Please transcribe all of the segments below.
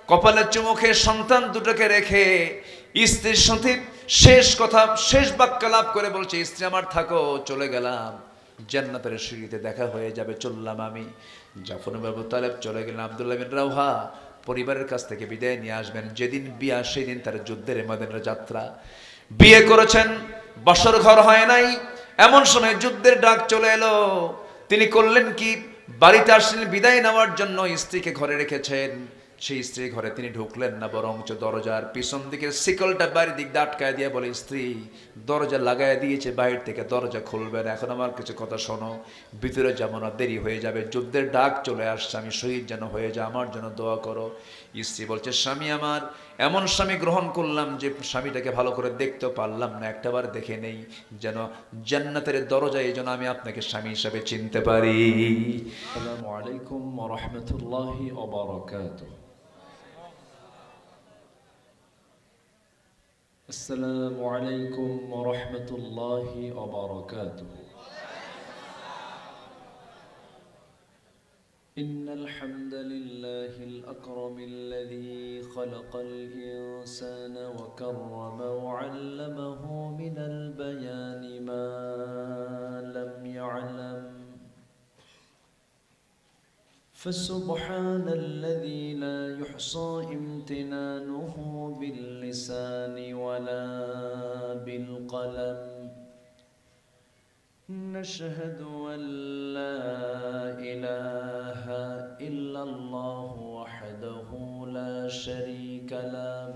কপালে চুমুখে সন্তান দুটোকে রেখে স্ত্রীর সাথে শেষ কথা, শেষ বাক্য লাভ করে বলছে, স্ত্রী আমার থাকো, চলে গেলাম, জান্নাতের সিঁড়িতে দেখা হয়ে যাবে, চললাম আমি। জাফর ইবনে আবু তালেব চলে গেলেন। আব্দুল্লাহ বিন রাওহা পরিবারের কাছ থেকে বিদায় নিয়ে আসবেন। যেদিন বিয়া সেদিন তার যুদ্ধের ময়দানের যাত্রা। বিয়ে করেছেন, বাসর ঘর হয় নাই, এমন সময় যুদ্ধের ডাক চলে এলো। তিনি করলেন কি, বাড়িতে আসলেন বিদায় নেওয়ার জন্য, স্ত্রীকে ঘরে রেখেছেন। সেই স্ত্রী ঘরে তিনি ঢুকলেন না, বরঞ্চ দরজার পিছন দিকে শিকলটা বাইরের দিক আটকায় দিয়ে বলে, স্ত্রী দরজা লাগায় দিয়েছে, বাইরে থেকে দরজা খুলবে না, এখন আমার কিছু কথা শোনো, ভিতরে যাবো না, দেরি হয়ে যাবে, যুদ্ধের ডাক চলে আসছে, আমি শহীদ যেন হয়ে যায়, আমার জন্য দোয়া করো। স্ত্রী বলছে, স্বামী আমার, এমন স্বামী গ্রহণ করলাম যে স্বামীটাকে ভালো করে দেখতে পারলাম না, একটাবার দেখে নেই, যেন জান্নাতের দরজায় যেন আমি আপনাকে স্বামী হিসাবে চিনতে পারি। আসসালামু আলাইকুম ওয়া রাহমাতুল্লাহি ওয়া বারাকাতুহু। আসসালামু আলাইকুম ওয়া রাহমাতুল্লাহি ওয়া বারাকাতুহু। ইন্নাল হামদালিল্লাহিল আকরামিল্লাযী খালাকাল ইনসানা ওয়া কাররামা ওয়া 'allamahu মিনাল বায়ানি মা লাম يعلم فسبحان الذي لا يحصى امتنانه باللسان ولا بالقلم. نشهد أن لا إله إلا الله وحده لا شريك له،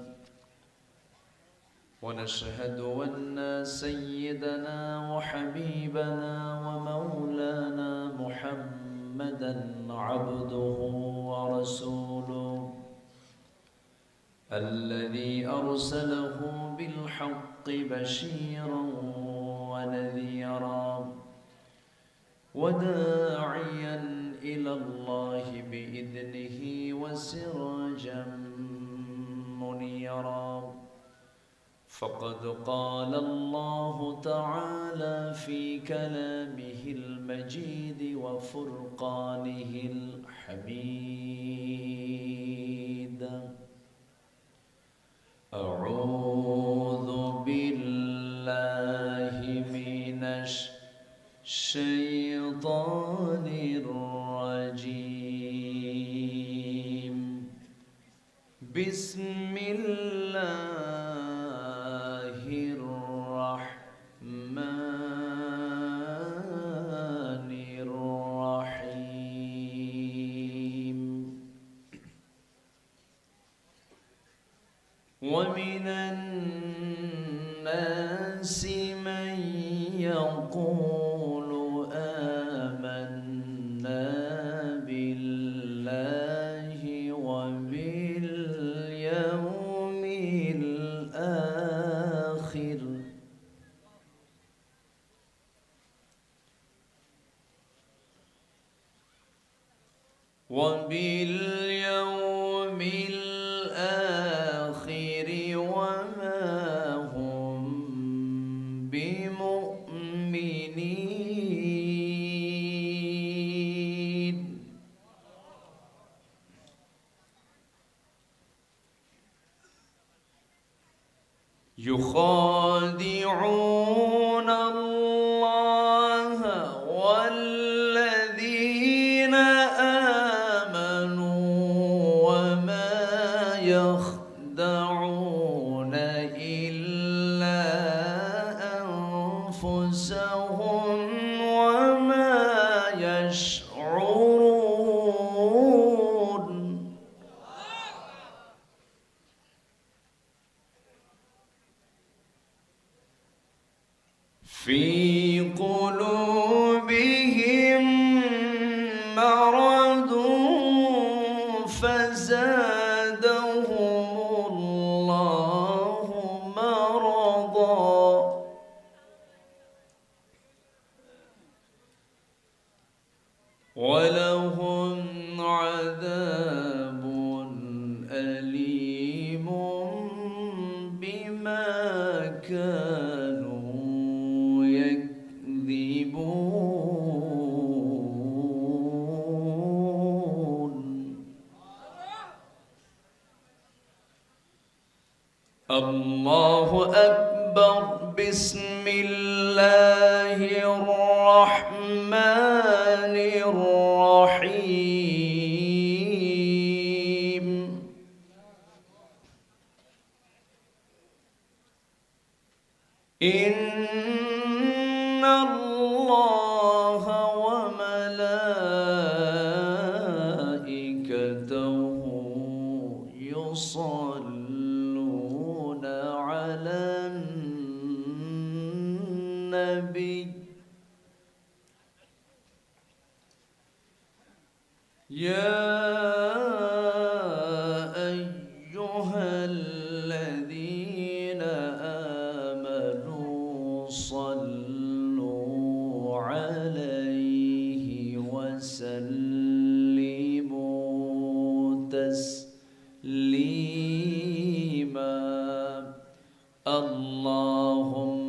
ونشهد أن سيدنا وحبيبنا ومولانا محمدا عبده ورسوله الذي أرسله بالحق بشيرا ونذيرا وداعيا إلى الله بإذنه وسراجا منيرا. فقد قال الله تعالى في كلامه المجيد وفرقانه الحميد: أعوذ بالله من الشيطان الرجيم. بسم الله الرحمن الرحيم. ومن الناس من يقول آمنا بالله وباليوم الآخر وما هم بمؤمنين. يخادعون الله والذين آمنوا وما يخدعون إلا أنفسهم وما يشعرون. في قلوبهم مرض فزادهم الله مرضا. ولهم عذاب أليم بما كانوا يكذبون. الله أكبر بسم الله الرحمن الرحيم إن الله وملائكته يصلون على النبي يا أيها الذين آمنوا صلوا عليه وسلموا تسليما اللهم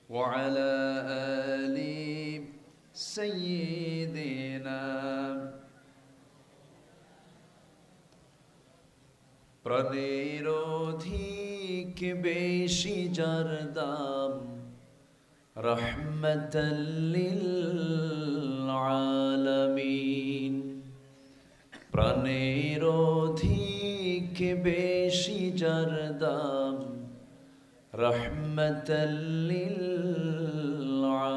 وعلى آل سيدنا প্রাণের অধিক বেশি যার দাম রহমতাল লিল আলামিন প্রাণের অধিক বেশি যার দাম রহমতাল লিল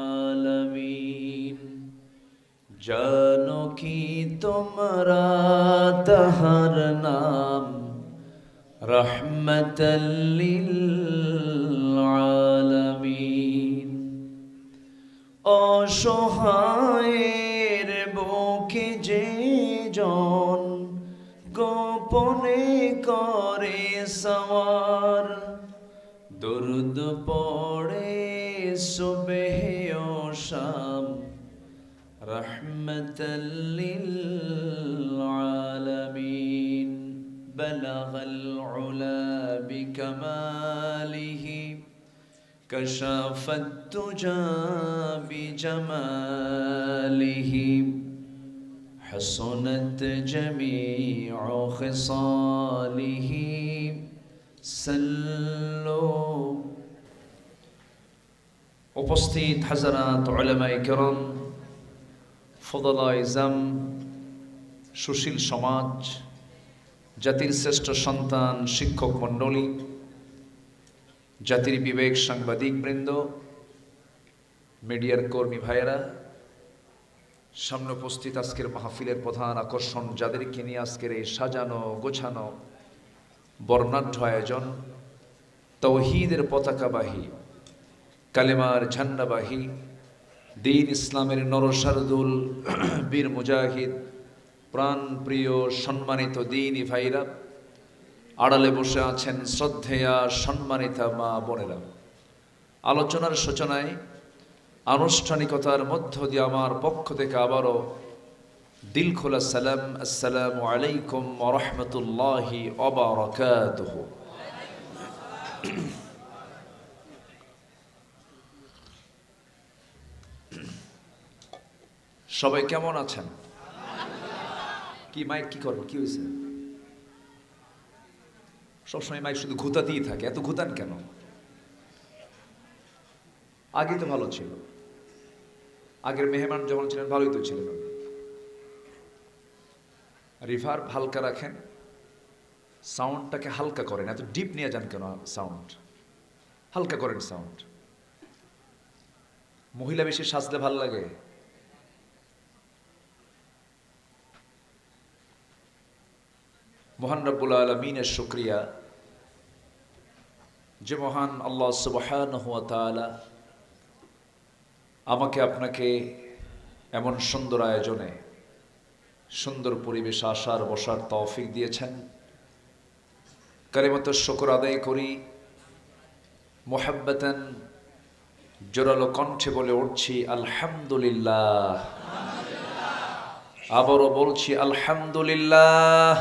আলামিন জানো কি তোমরা তাহার নাম রহমতাল লিল আলামিন অসহায়ের বুকে যে জন গোপনে করে সওয়ার দুরুদ পড়ে সুবহ ও শাম রহমতাল লিল আলামিন বলাগাল উলা বিকামালিহি কশাফাত তুজা বিজামালিহি حسنت جميع خصاله سلوا উপস্থিত হাজারাত উলামায়ে কেরাম ফদলায়ে ইজাম সুশীল সমাজ জাতির শ্রেষ্ঠ সন্তান শিক্ষক মণ্ডলী জাতির বিবেক সাংবাদিক বৃন্দ মিডিয়ার কর্মী ভাইয়েরা সামনে উপস্থিত আজকের মাহফিলের প্রধান আকর্ষণ যাদেরকে নিয়ে আজকের এই সাজানো গোছানো বর্ণাঢ্য আয়োজন তাওহীদের পতাকাবাহী কালেমার ঝান্ডাবাহী দ্বীন ইসলামের নরসারদুল বীর মুজাহিদ প্রাণ প্রিয় সম্মানিত দ্বীনি ভাইরা আড়ালে বসে আছেন শ্রদ্ধেয়া সম্মানিতা মা বোনেরা আলোচনার সূচনায় আনুষ্ঠানিকতার মধ্য দিয়ে আমার পক্ষ থেকে আবারও দিল খোলা সালাম আসসালামু আলাইকুম ওয়া রাহমাতুল্লাহি ওয়া বারাকাতুহু সবাই কেমন আছেন কি মাইক কি করবো কি হয়েছে সবসময় মাইক শুধু ঘুতাতেই থাকে এত ঘুতান কেন আগে তো ভালো ছিল আগের মেহমান যখন ছিলেন ভালোই তো ছিলেন রিভার হালকা রাখেন সাউন্ডটাকে হালকা করেন এত ডিপ নিয়ে যান কেন সাউন্ড হালকা করেন সাউন্ড মহিলা বেশি সাজলে ভাল লাগে মহান রব্বুল আলামিনের শুকরিয়া যে মহান আল্লাহ সুবহানাহু ওয়া তাআলা আমাকে আপনাকে এমন সুন্দর আয়োজনে সুন্দর পরিবেশে আসার বসার তৌফিক দিয়েছেন কালিমাত শুকর আদায় করি মুহাব্বাতান জোরালো কণ্ঠে বলে উঠছি আলহামদুলিল্লাহ আবারও বলছি আলহামদুলিল্লাহ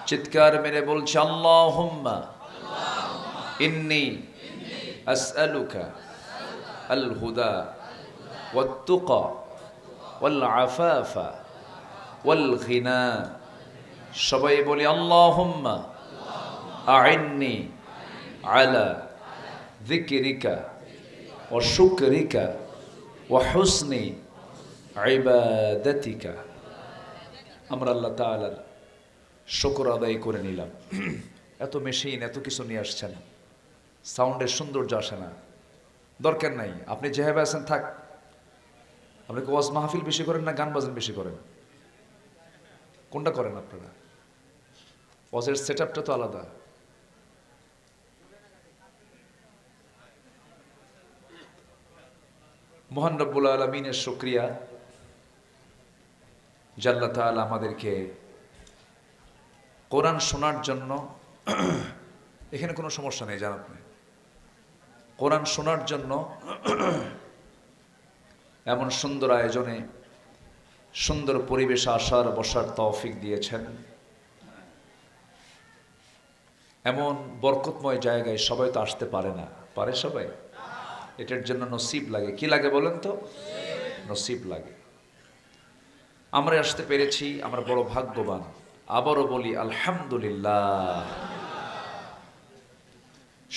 চিৎকার মেরে বলছি আল্লাহুম্মা ইন্নী আসআলুকা আল হুদা ওয়াত্তুকা ওয়াল আফাফা ওয়াল গিনা। সবাই বলি আল্লাহুম্মা আইন্নি আলা যিকরিকা ওয়া শুকরিকা ওয়া হুসনি ইবাদাতিকা। আমরা আল্লাহ তাআলার শুকর আদায় করে নিলাম। এত মেশিন, এত কিছু নিয়ে আসছেন, সাউন্ডের সৌন্দর্য আসে না, দরকার নাই। আপনি যেভাবে আছেন থাক। আপনি ওয়াজ মাহফিল বেশি করেন না গান বাজন বেশি করেন? কোনটা করেন আপনারা? ওয়াজের সেটআপটা তো আলাদা। মহান রব্বুল আলামিনের শুকরিয়া যে আল্লাহ তাআলা আমাদেরকে কোরআন শোনার জন্য, এখানে কোনো সমস্যা নেই জান আপনি, কোরআন শোনার জন্য এমন সুন্দর আয়োজনে, সুন্দর পরিবেশে আসার বসার তৌফিক দিয়েছেন। এমন বরকতময় জায়গায় সবাই তো আসতে পারে না, পারে সবাই? এটার জন্য নসিব লাগে। কি লাগে বলেন তো? নসিব লাগে। আমরা আসতে পেরেছি, আমরা বড় ভাগ্যবান। আবারও বলি আলহামদুলিল্লাহ।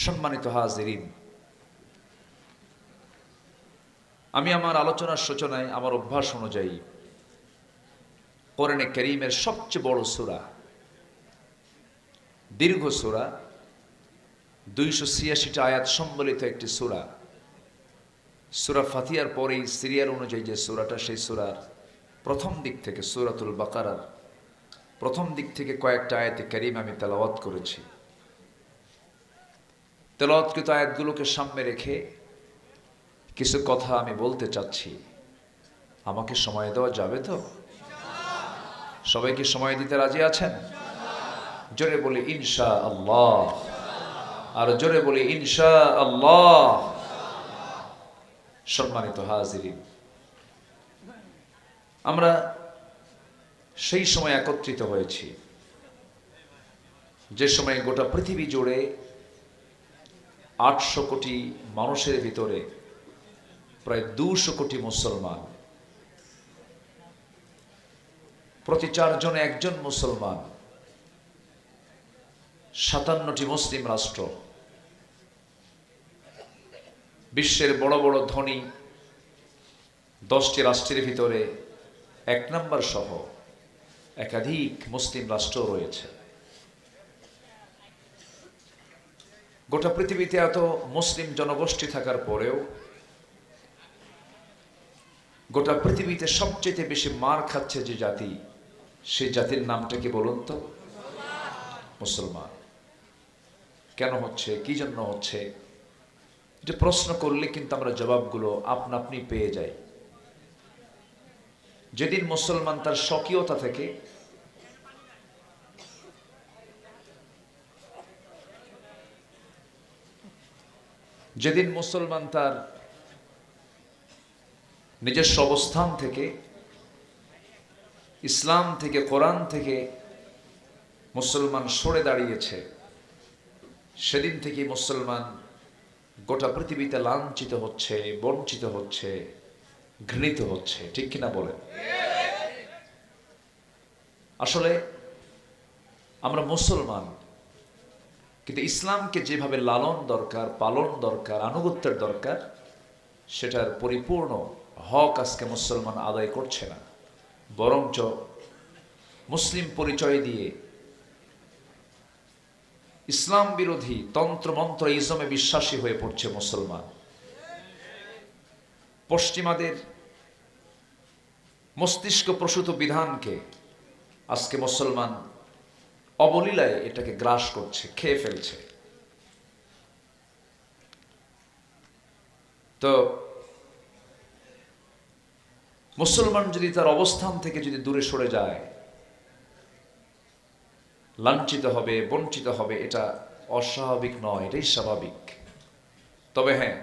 সম্মানিত হাজিরিন, আমি আমার আলোচনার সূচনায় আমার অভ্যাস অনুযায়ী কোরআনে কারীমের সবচেয়ে বড় সূরা, দীর্ঘ সূরা, 286টা আয়াত সম্বলিত একটি সূরা, সূরা ফাতিহার পরেই সিরিয়াল অনুযায়ী যে সূরাটা, সেই সূরার প্রথম দিক থেকে, সূরাতুল বাকারার প্রথম দিক থেকে কয়েকটা আয়াতে কারীম আমি তেলাওয়াত করেছি। তেলাওয়াতকৃত আয়াতগুলোকে সামনে রেখে কিছু কথা আমি বলতে চাচ্ছি। আমাকে সময় দেওয়া যাবে তো? সবাইকে সময় দিতে রাজি আছেন? জোরে বলি ইনশাআল্লাহ। আর জোরে বলি ইনশাআল্লাহ। সম্মানিত হাজিরিন, আমরা সেই সময় একত্রিত হয়েছি যে সময় গোটা পৃথিবী জুড়ে 800 কোটি মানুষের ভিতরে প্রায় 200 কোটি মুসলমান, প্রতি 4 জনে 1 জন মুসলমান, 57টি মুসলিম রাষ্ট্র, বিশ্বের বড় বড় ধনী 10টি রাষ্ট্রের ভিতরে 1 নম্বর সহ একাধিক মুসলিম রাষ্ট্র রয়েছে। গোটা পৃথিবীতে এত মুসলিম জনগোষ্ঠী থাকার পরেও গোটা পৃথিবীতে সবচেয়ে বেশি মার খাচ্ছে যে জাতি, সেই জাতির নামটা কি বলুন তো? মুসলমান। কেন হচ্ছে, কি জন্য হচ্ছে, এটা প্রশ্ন করলে কিন্তু আমরা জবাবগুলো আপনা আপনি পেয়ে যাই। যেদিন মুসলমান তার স্বকীয়তা থেকে, যেদিন মুসলমান তার নিজস্ব অবস্থান থেকে, ইসলাম থেকে, কোরআন থেকে মুসলমান সরে দাঁড়িয়েছে, সেদিন থেকে মুসলমান গোটা পৃথিবীতে লাঞ্ছিত হচ্ছে, বঞ্চিত হচ্ছে, ঘৃণিত হচ্ছে। ঠিক কিনা বলেন? আসলে আমরা মুসলমান, কিন্তু ইসলামকে যেভাবে লালন দরকার, পালন দরকার, আনুগত্যের দরকার, সেটার পরিপূর্ণ হক আজকে মুসলমান আদায় করছে না। বরঞ্চ মুসলিম পরিচয় দিয়ে ইসলাম বিরোধী তন্ত্রমন্ত্র ইজমে বিশ্বাসী হয়ে পড়ছে মুসলমান। পশ্চিমাদের মস্তিষ্ক প্রসূত বিধানকে আজকে মুসলমান অবলীলায় এটাকে গ্রাস করছে, খেয়ে ফেলছে। তো মুসলমান যদি তার অবস্থান থেকে যদি দূরে সরে যায়, লাঞ্ছিত হবে, বঞ্চিত হবে। এটা অস্বাভাবিক নয়, এটাই স্বাভাবিক। তবে হ্যাঁ,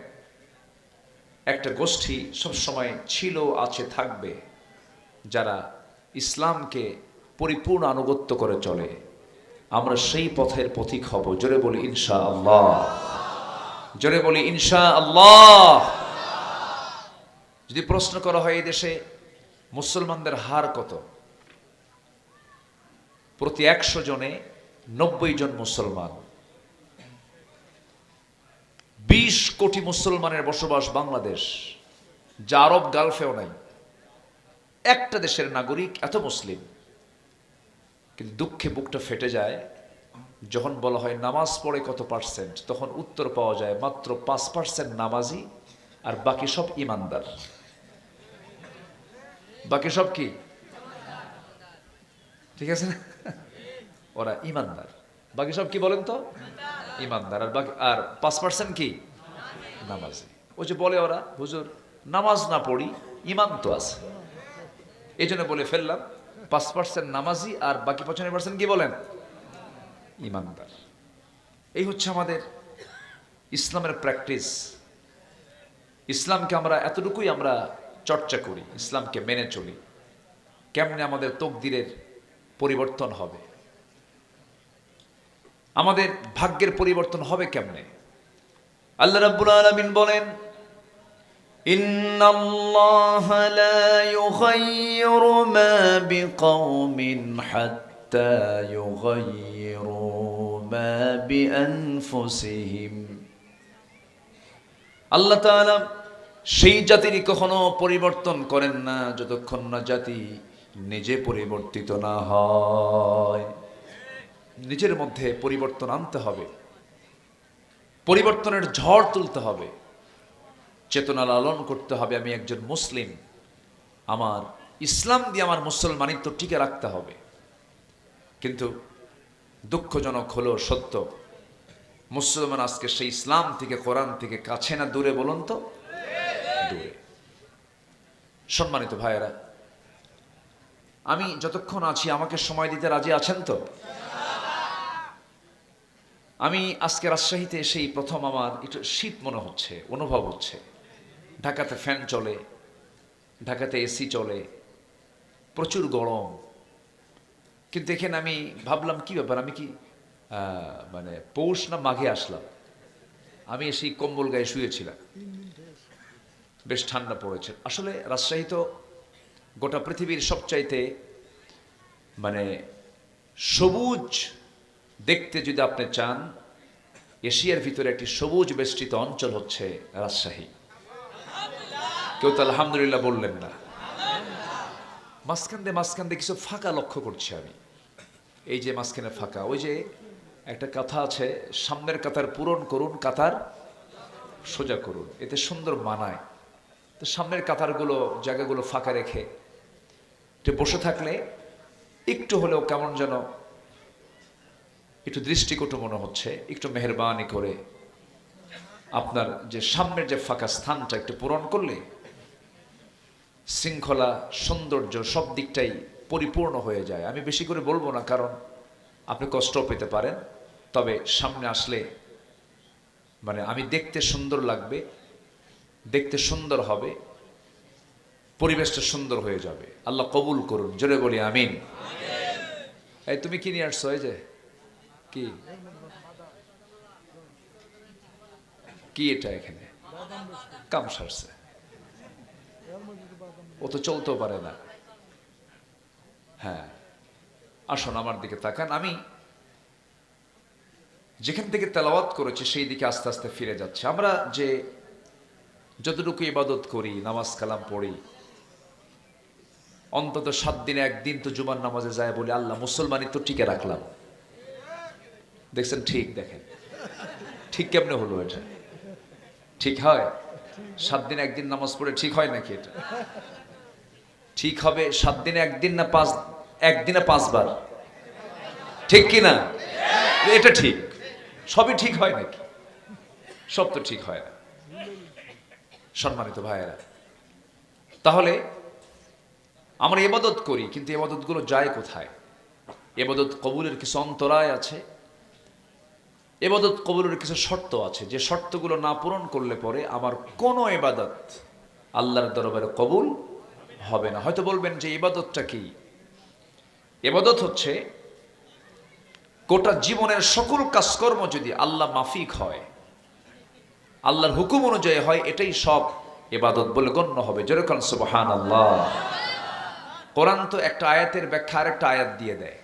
একটা গোষ্ঠী সবসময় ছিল, আছে, থাকবে, যারা ইসলামকে পরিপূর্ণ আনুগত্য করে চলে। আমরা সেই পথের পথিক হব। জোরে বলি ইনশাআল্লাহ। জোরে বলি ইনশাআল্লাহ। যদি প্রশ্ন করা হয় এই দেশে মুসলমানদের হার কত, প্রতি 100 জনে 90 জন মুসলমান। 20 কোটি মুসলমানের বসবাস বাংলাদেশ, যা আরব গালফেও নাই। একটা দেশের নাগরিক এত মুসলিম, কিন্তু দুঃখে বুকটা ফেটে যায় যখন বলা হয় নামাজ পড়ে কত পার্সেন্ট, তখন উত্তর পাওয়া যায় মাত্র 5% নামাজি, আর বাকি সব ইমানদার। বাকি সব কি ঠিক আছে না? ওরা ইমানদার, বাকি সব কি বলেন তো? ইমানদার। আর বাকি আর 5% কি নামাজি। ওই যে বলে ওরা, হুজুর নামাজ না পড়ি ইমান তো আছে, এই জন্য বলে ফেললাম 5% নামাজি আর বাকি 95% কি বলেন? ইমানদার। এই হচ্ছে আমাদের ইসলামের প্র্যাকটিস। ইসলামকে আমরা এতটুকুই আমরা চর্চা করি, ইসলামকে মেনে চলি। কেমনে আমাদের তকদিরের পরিবর্তন হবে, আমাদের ভাগ্যের পরিবর্তন হবে কেমনে? আল্লাহ রাব্বুল আলামিন বলেন, ইন্নাল্লাহা লা ইউগাইয়িরু মা বিকাওমিন হাত্তা ইউগাইয়িরু মা বিআনফুসিহিম। আল্লাহ তাআলা সেই জাতির কখনো পরিবর্তন করেন না যতক্ষণ না জাতি নিজে পরিবর্তিত না হয়। নিজের মধ্যে পরিবর্তন আনতে হবে, পরিবর্তনের ঝড় তুলতে হবে, চেতনা লালন করতে হবে। আমি একজন মুসলিম, আমার ইসলাম দিয়ে আমার মুসলমানিত্ব টিকে রাখতে হবে। কিন্তু দুঃখজনক হলো সত্য, মুসলমান আজকে সেই ইসলাম থেকে, কোরআন থেকে কাছে না দূরে বলুন তো? দূরে। সম্মানিত ভাইয়েরা, আমি যতক্ষণ আছি আমাকে সময় দিতে রাজি আছেন তো? আমি আজকে রাজশাহীতে এসেই প্রথম আমার একটু শীত মনে হচ্ছে, অনুভব হচ্ছে। ঢাকাতে ফ্যান চলে, ঢাকাতে এসি চলে, প্রচুর গরম। কিন্তু এখানে আমি ভাবলাম কি ব্যাপার, আমি কি মানে পৌষ না মাঘে আসলাম, আমি এসে কম্বল গায়ে শুয়েছিলাম, বেশ ঠান্ডা পড়েছে। আসলে রাজশাহী তো গোটা পৃথিবীর সবচাইতে মানে সবুজ দেখতে যদি আপনি চান, এশিয়ার ভিতরে একটি সবুজ বেষ্টিত অঞ্চল হচ্ছে রাজশাহী। কেউ তো আলহামদুলিল্লাহ বললেন না। মাঝখান দিয়ে কিছু ফাঁকা লক্ষ্য করছি আমি। এই যে মাঝখানে ফাঁকা, ওই যে একটা কথা আছে, সামনের কাতার পূরণ করুন, কাতার সোজা করুন, এতে সুন্দর মানায়। তো সামনের কাতারগুলো, জায়গাগুলো ফাঁকা রেখে একটু বসে থাকলে একটু হলেও কেমন যেন একটু দৃষ্টিকটু মনে হচ্ছে। একটু মেহেরবানি করে আপনার যে সামনের যে ফাঁকা স্থানটা একটু পূরণ করলে শৃঙ্খলা, সৌন্দর্য সব দিকটাই পরিপূর্ণ হয়ে যায়। আমি বেশি করে বলবো না, কারণ আপনি কষ্ট পেতে পারেন। তবে সামনে আসলে মানে আমি দেখতে সুন্দর লাগবে, দেখতে সুন্দর হবে, পরিবেশটা সুন্দর হয়ে যাবে। আল্লাহ কবুল করুন, জোরে বলি আমিন। এই তুমি কি নিয়ে আসছো? এই যে কি কি এটা এখানে কাম সারছে, ও তো চলতেও পারে না। হ্যাঁ, আসুন আমার দিকে তাকান। আমি যেখান থেকে তেলাওয়াত করেছি সেই দিকে আস্তে আস্তে ফিরে যাচ্ছে। আমরা যে যতটুকু ইবাদত করি, নামাজ কালাম পড়ি, অন্তত 7 দিনে একদিন তো জুমার নামাজে যায় বলে আল্লাহ মুসলমানই তো টিকে রাখলাম। দেখছেন? ঠিক দেখেন, ঠিক কেমনে হলো এটা? ঠিক হয়? 7 দিনে একদিন নামাজ পড়ে ঠিক হয় নাকি এটা? ঠিক হবে 7 দিনে একদিন না একদিনে 5 বার, ঠিক কিনা? এটা ঠিক, সবই ঠিক হয় নাকি? সব তো ঠিক হয় না। সম্মানিত ভাইয়েরা, তাহলে আমরা ইবাদত করি, কিন্তু ইবাদতগুলো যায় কোথায়? ইবাদত কবুলের কিছু অন্তরায় আছে, ইবাদত কবুলের কিছু শর্ত আছে, যে শর্তগুলো না পূরণ করলে পরে আমার কোনো ইবাদত আল্লাহর দরবারে কবুল হবে না। হয়তো বলবেন যে ইবাদতটা কি? ইবাদত হচ্ছে গোটা জীবনের সকল কাজকর্ম যদি আল্লাহ মাফিক হয়, আল্লাহর হুকুম অনুযায়ী হয়, এটাই সব ইবাদত বলে গণ্য হবে। জোরে কোন সুবহানাল্লাহ। কোরআন তো একটা আয়াতের ব্যাখ্যা আরেকটা আয়াত দিয়ে দেয়।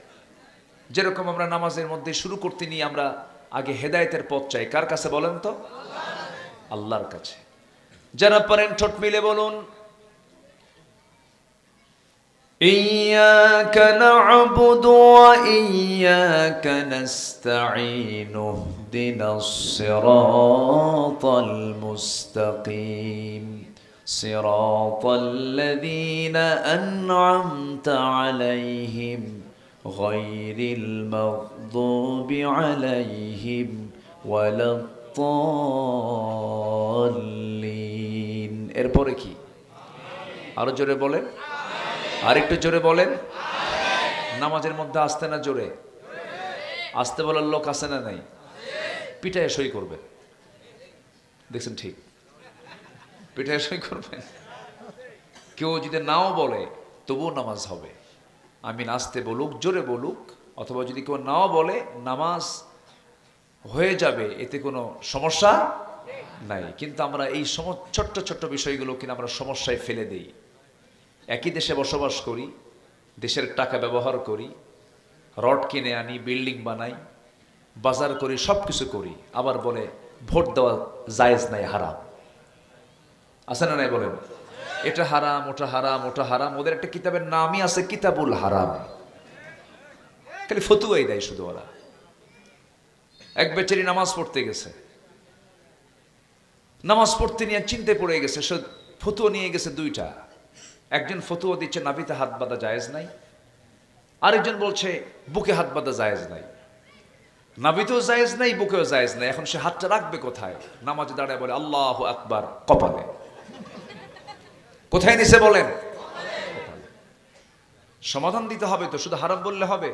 যেরকম আমরা নামাজের মধ্যে শুরু করতে নিয়ে আমরা আগে হেদায়েতের পথ চাই, কার কাছে বলেন তো? আল্লাহর কাছে। যারা পারেন ঠোঁট মিলে বলুন, ইয়্যাকা না'বুদু ওয়া ইয়্যাকা নাস্তাঈন ইহদিনাস সিরাতাল মুস্তাকিম সিরাতাল লাযীনা আন'আমতা আলাইহিম গায়রিল মাগদুবি আলাইহিম ওয়ালাদ-দাল্লিন। এরপরে কি? আরো জোরে বলেন, আরেকটু জোরে বলেন। নামাজের মধ্যে আসতে না জোরে? আসতে বলার লোক আছে না নাই? পিঠায় সই করবেন, দেখছেন ঠিক, পিঠায় সই করবেন। কেউ যদি নাও বলে তবুও নামাজ হবে। আমিন আসতে বলুক, জোরে বলুক, অথবা যদি কেউ নাও বলে নামাজ হয়ে যাবে, এতে কোনো সমস্যা নাই। কিন্তু আমরা এই ছোট্ট ছোট্ট বিষয়গুলো কিনা আমরা সমস্যায় ফেলে দিই। একই দেশে বসবাস করি, দেশের টাকা ব্যবহার করি, রড কিনে আনি, বিল্ডিং বানাই, বাজার করি, সব কিছু করি, আবার বলে ভোট দেওয়া জায়েজ নাই, হারাম। আছে না নাই বলেন? এটা হারাম, ওটা হারাম, ওটা হারাম। ওদের একটা কিতাবের নামই আছে কিতাবুল হারাম। খালি ফতুয়াই দেয় শুধু ওরা। এক বেচারি নামাজ পড়তে গেছে, নামাজ পড়তে নিয়ে চিন্তে পড়ে গেছে, সে ফতুয়া নিয়ে গেছে দুইটা। একজন ফতুয়া দিচ্ছে নাভিতে হাত বাঁধা জায়েজ নাই, আরেকজন বলছে বুকে হাত বাঁধা জায়েজ নাই। নাভিতেও জায়েজ নাই, বুকেও জায়েজ নাই। এখন সে হাতটা রাখবে কোথায়? নামাজে দাঁড়ায় বলে আল্লাহু আকবার, কপালে। কোথায় নিছে বলেন? সমাধান দিতে হবে তো, শুধু হারাম বললে হবে?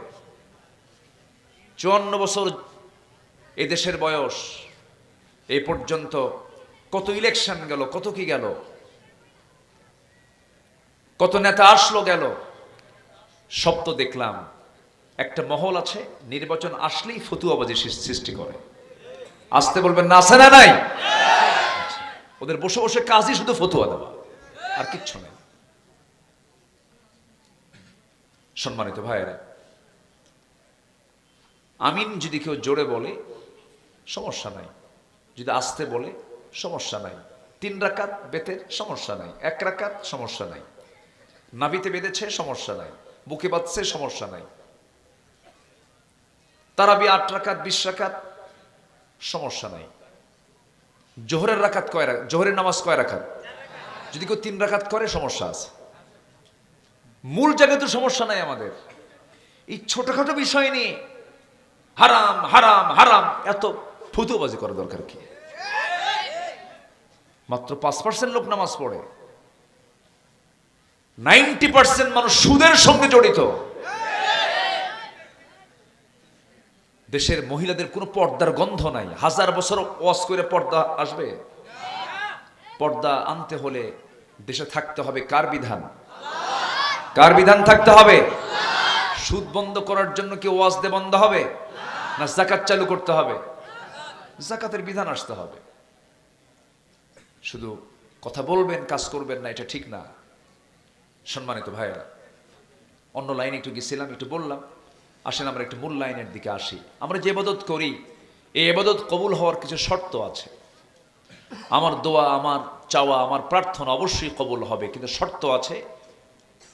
54 বছর এদেশের বয়স, এই পর্যন্ত কত ইলেকশন গেল, কত কি গেল, কত নেতা আসলো গেল, সব তো দেখলাম। একটা মহল আছে নির্বাচন আসলেই ফতুয়াবাজি সৃষ্টি করে। আসতে বলবেন না, আছে না নাই? ওদের বসে বসে কাজই শুধু ফতুয়া দেওয়া, আর কিচ্ছু নেই। সম্মানিত ভাইয়েরা, আমিন যদি কেউ জোরে বলে সমস্যা নাই, যদি আসতে বলে সমস্যা নাই। 3 রাকাত বেতের সমস্যা নাই, 1 রাকাত সমস্যা নাই, নাভিতে বেঁধেছে সমস্যা নাই, বুকে বাঁধছে সমস্যা নাই, তারাবি 8 রাকাত 20 রাকাত সমস্যা নাই। জোহরের রাকাত কয় রাকাত? জোহরের নামাজ কয় রাকাত? যদি কেউ 3 রাকাত করে সমস্যা আছে। মূল জায়গায় তো সমস্যা নাই আমাদের। এই ছোটখাটো বিষয় নিয়ে হারাম হারাম হারাম এত ফতুয়াবাজি করা দরকার কি? মাত্র 5% লোক নামাজ পড়ে, 90% মানুষ সুদের সঙ্গে জড়িত। দেশের মহিলাদের কোনো পর্দার গন্ধ নাই। 1000 বছর ওয়াজ করে পর্দা আসবে? পর্দা আনতে হলে দেশে থাকতে হবে কার বিধান? কার বিধান থাকতে হবে? সুদ বন্ধ করার জন্য কি ওয়াজ দিয়ে বন্ধ হবে, না যাকাত চালু করতে হবে? যাকাতের বিধান আসতে হবে। শুধু কথা বলবেন কাজ করবেন না, এটা ঠিক না। সম্মানিত ভাইয়েরা, অন্য লাইনে একটু গেছিলাম, একটু বললাম, আসেন আমরা একটু মূল লাইনের দিকে আসি। আমরা যে ইবাদত করি, এই ইবাদত কবুল হওয়ার কিছু শর্ত আছে। আমার দোয়া, আমার চাওয়া, আমার প্রার্থনা অবশ্যই কবুল হবে, কিন্তু শর্ত আছে,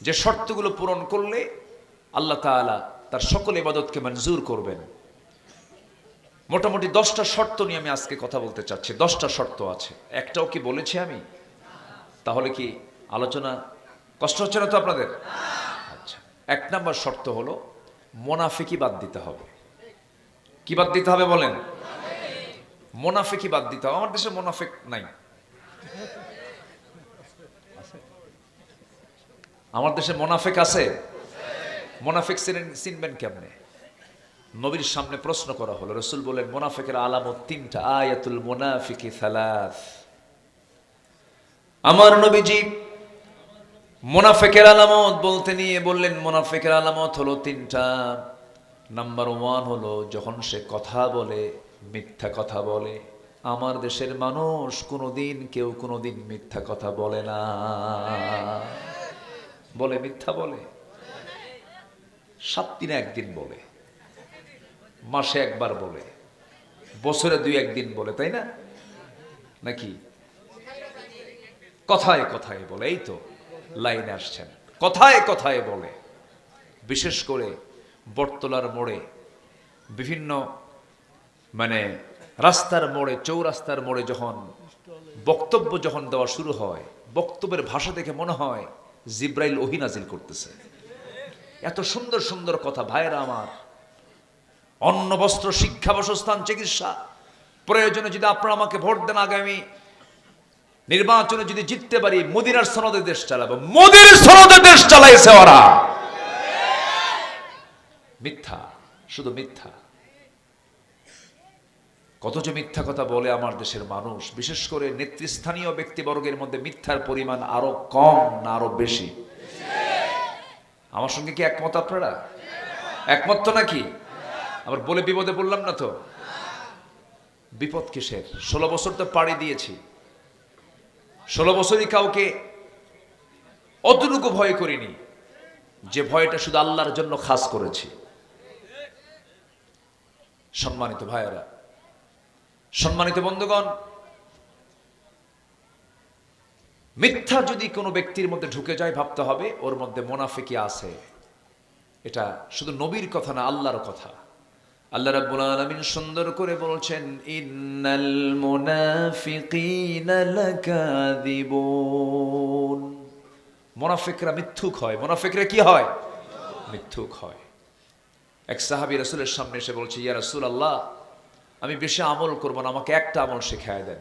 যে শর্তগুলো পূরণ করলে আল্লাহ তাআলা তার সকল ইবাদতকে মঞ্জুর করবেন। মোটামুটি 10টা শর্ত নিয়ে আমি আজকে কথা বলতে চাচ্ছি। 10টা শর্ত আছে, একটাও কি বলেছি আমি? তাহলে কি আলোচনা কষ্ট হচ্ছে না তো আপনাদের? আচ্ছা, 1 নম্বর শর্ত হলো মুনাফিকি বাদ দিতে হবে। কি বাদ দিতে হবে বলেন? মুনাফিকি বাদ দিতে হবে। আমার দেশে মুনাফিক নাই। আমার দেশে মুনাফিক আছে? মুনাফিক চিনবেন কেমনে? নবীর সামনে প্রশ্ন করা হলো, রাসূল বলেন মুনাফিকের আলামত 3টা। আয়াতুল মুনাফিকি সালাস। আমার নবীজি মুনাফিকের আলামত বলতে নিয়ে বললেন মুনাফিকের আলামত হলো 3টা। নাম্বার 1 হলো যখন সে কথা বলে মিথ্যা কথা বলে। আমার দেশের মানুষ কোনোদিন কেউ কোনোদিন মিথ্যা কথা বলে না। বলে মিথ্যা বলে? 7 দিনে একদিন বলে, মাসে একবার বলে, বছরে 2-1 দিন বলে, তাই না? নাকি কথায় কথায় বলে? এই তো লাইনে আসছেন, কথায় কথায় বলে। বিশেষ করে বটতলার মোড়ে, বিভিন্ন রাস্তার মোড়ে, চৌরাস্তার মোড়ে যখন বক্তব্য দেওয়া শুরু হয়, বক্তব্যের ভাষা দেখে মনে হয় জিব্রাইল ওহী নাজিল করতেছে। এত সুন্দর সুন্দর কথা। ভাইরা আমার, অন্ন, বস্ত্র, শিক্ষা, বাসস্থান, চিকিৎসা, প্রয়োজনে যদি আপনারা আমাকে ভোট দেন, আগামী নির্বাচনে যদি জিততে পারি, মদিনার সনদে দেশ চালাবো। মোদির সনদে দেশ চালাইছে ওরা। মিথ্যা, শুধু মিথ্যা। কত যে মিথ্যা কথা বলে আমার দেশের মানুষ। বিশেষ করে নেতৃস্থানীয় ব্যক্তিবর্গের মধ্যে মিথ্যার পরিমাণ আরো কম না আরো বেশি? আমার সঙ্গে কি একমত আপনারা? একমত তো নাকি? আবার বলে বিপদে বললাম না তো? বিপদ কিসের? 16 বছর তো পাড়ি দিয়েছি। 16 বছরই কাউকে অতটুকু ভয় করিনি, যে ভয়টা শুধু আল্লাহর জন্য খাস করেছি। সম্মানিত ভাইয়েরা, সম্মানিত বন্ধুগণ, মিথ্যা যদি কোনো ব্যক্তির মধ্যে ঢুকে যায়, ভাবতে হবে ওর মধ্যে মুনাফিকি আছে। এটা শুধু নবীর কথা না, আল্লাহর কথা। আল্লাহ রাব্বুল আলামিন সুন্দর করে বলছেন, ইন্নাল মুনাফিকিনা লাকাযিবুন। মুনাফিকরা মিথ্যুক হয়। মুনাফিকরা কি হয়? মিথ্যুক হয়। এক সাহাবী রাসূলের সামনে এসে বলছে, ইয়া রাসূলুল্লাহ, আমি বেশি আমল করব না, আমাকে একটা আমল শিখায় দেন।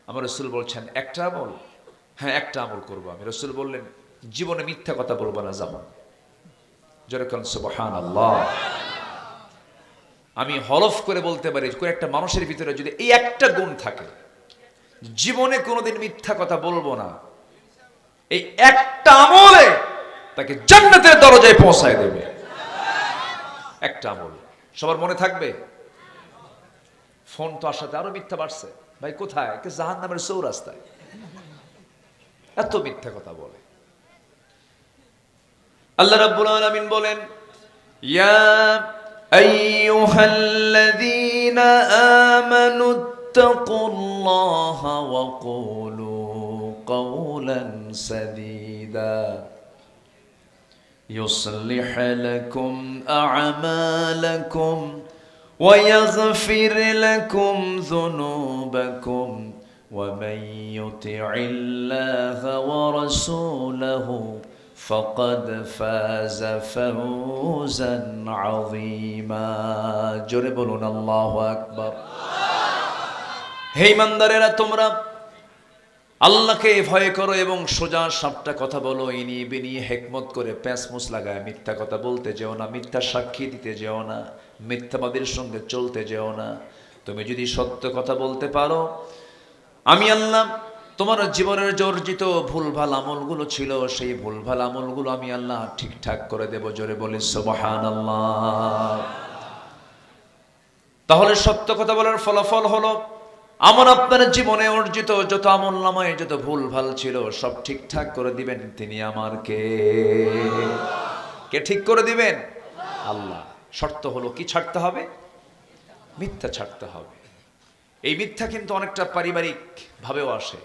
আমার রাসূল বলছেন, একটা আমল? হ্যাঁ, একটা আমল করব আমি। রাসূল বললেন, জীবনে মিথ্যা কথা বলবো না। যেমন, জোরে বলেন সুবহানাল্লাহ। আমি হলফ করে বলতে পারি, কোন একটা মানুষের ভিতরে যদি এই একটা গুণ থাকে, জীবনে কোনোদিন মিথ্যা কথা বলবো না, এই একটা আমলে তাকে জান্নাতের দরজায় পৌঁছায় দেবে। একটা আমল সবার মনে থাকবে। ফোন তো আসাতে আরো মিথ্যা বাড়ছে। ভাই কোথায়? জাহান্নামের চৌরাস্তায়। এত মিথ্যা কথা বলে। আল্লাহ রাব্বুল আলামিন বলেন, ইয়া আইয়ুহাল্লাযীনা আমানুত্তাকুল্লাহা ওয়া কুলু কাওলান সাদীদা يصلح لكم أعمالكم ويغفر لكم ذنوبكم ومن يطع الله ورسوله فقد فاز فوزا عظيما জোরে বলুন আল্লাহু আকবার। হে ইমানদারেরা, তোমরা আল্লাহকে ভয় করো এবং সোজা সাপটা কথা বলো। ইনি বিনি হেকমত করে প্যাঁচমুচ লাগায় মিথ্যা কথা বলতে যেও না, মিথ্যা সাক্ষী দিতে যেও না, মিথ্যাবাদীর সঙ্গে চলতে যেও না। তুমি যদি সত্য কথা বলতে পারো, আমি আল্লাহ তোমার জীবনের যে অর্জিত ভুলভাল আমলগুলো ছিল, সেই ভুলভাল আমলগুলো আমি আল্লাহ ঠিকঠাক করে দেব। জোরে বলি সুবহানাল্লাহ। তাহলে সত্য কথা বলার ফলাফল হলো, আমার আপনার জীবনে অর্জিত যত আমল নামায় যত ভুল ভাল ছিল, সব ঠিকঠাক করে দিবেন তিনি। আমার কে ঠিক করে দিবেন? আল্লাহ। শর্ত হলো কি ছাড়তে হবে? মিথ্যা ছাড়তে হবে। এই মিথ্যা কিন্তু অনেকটা পারিবারিক ভাবেও আসে।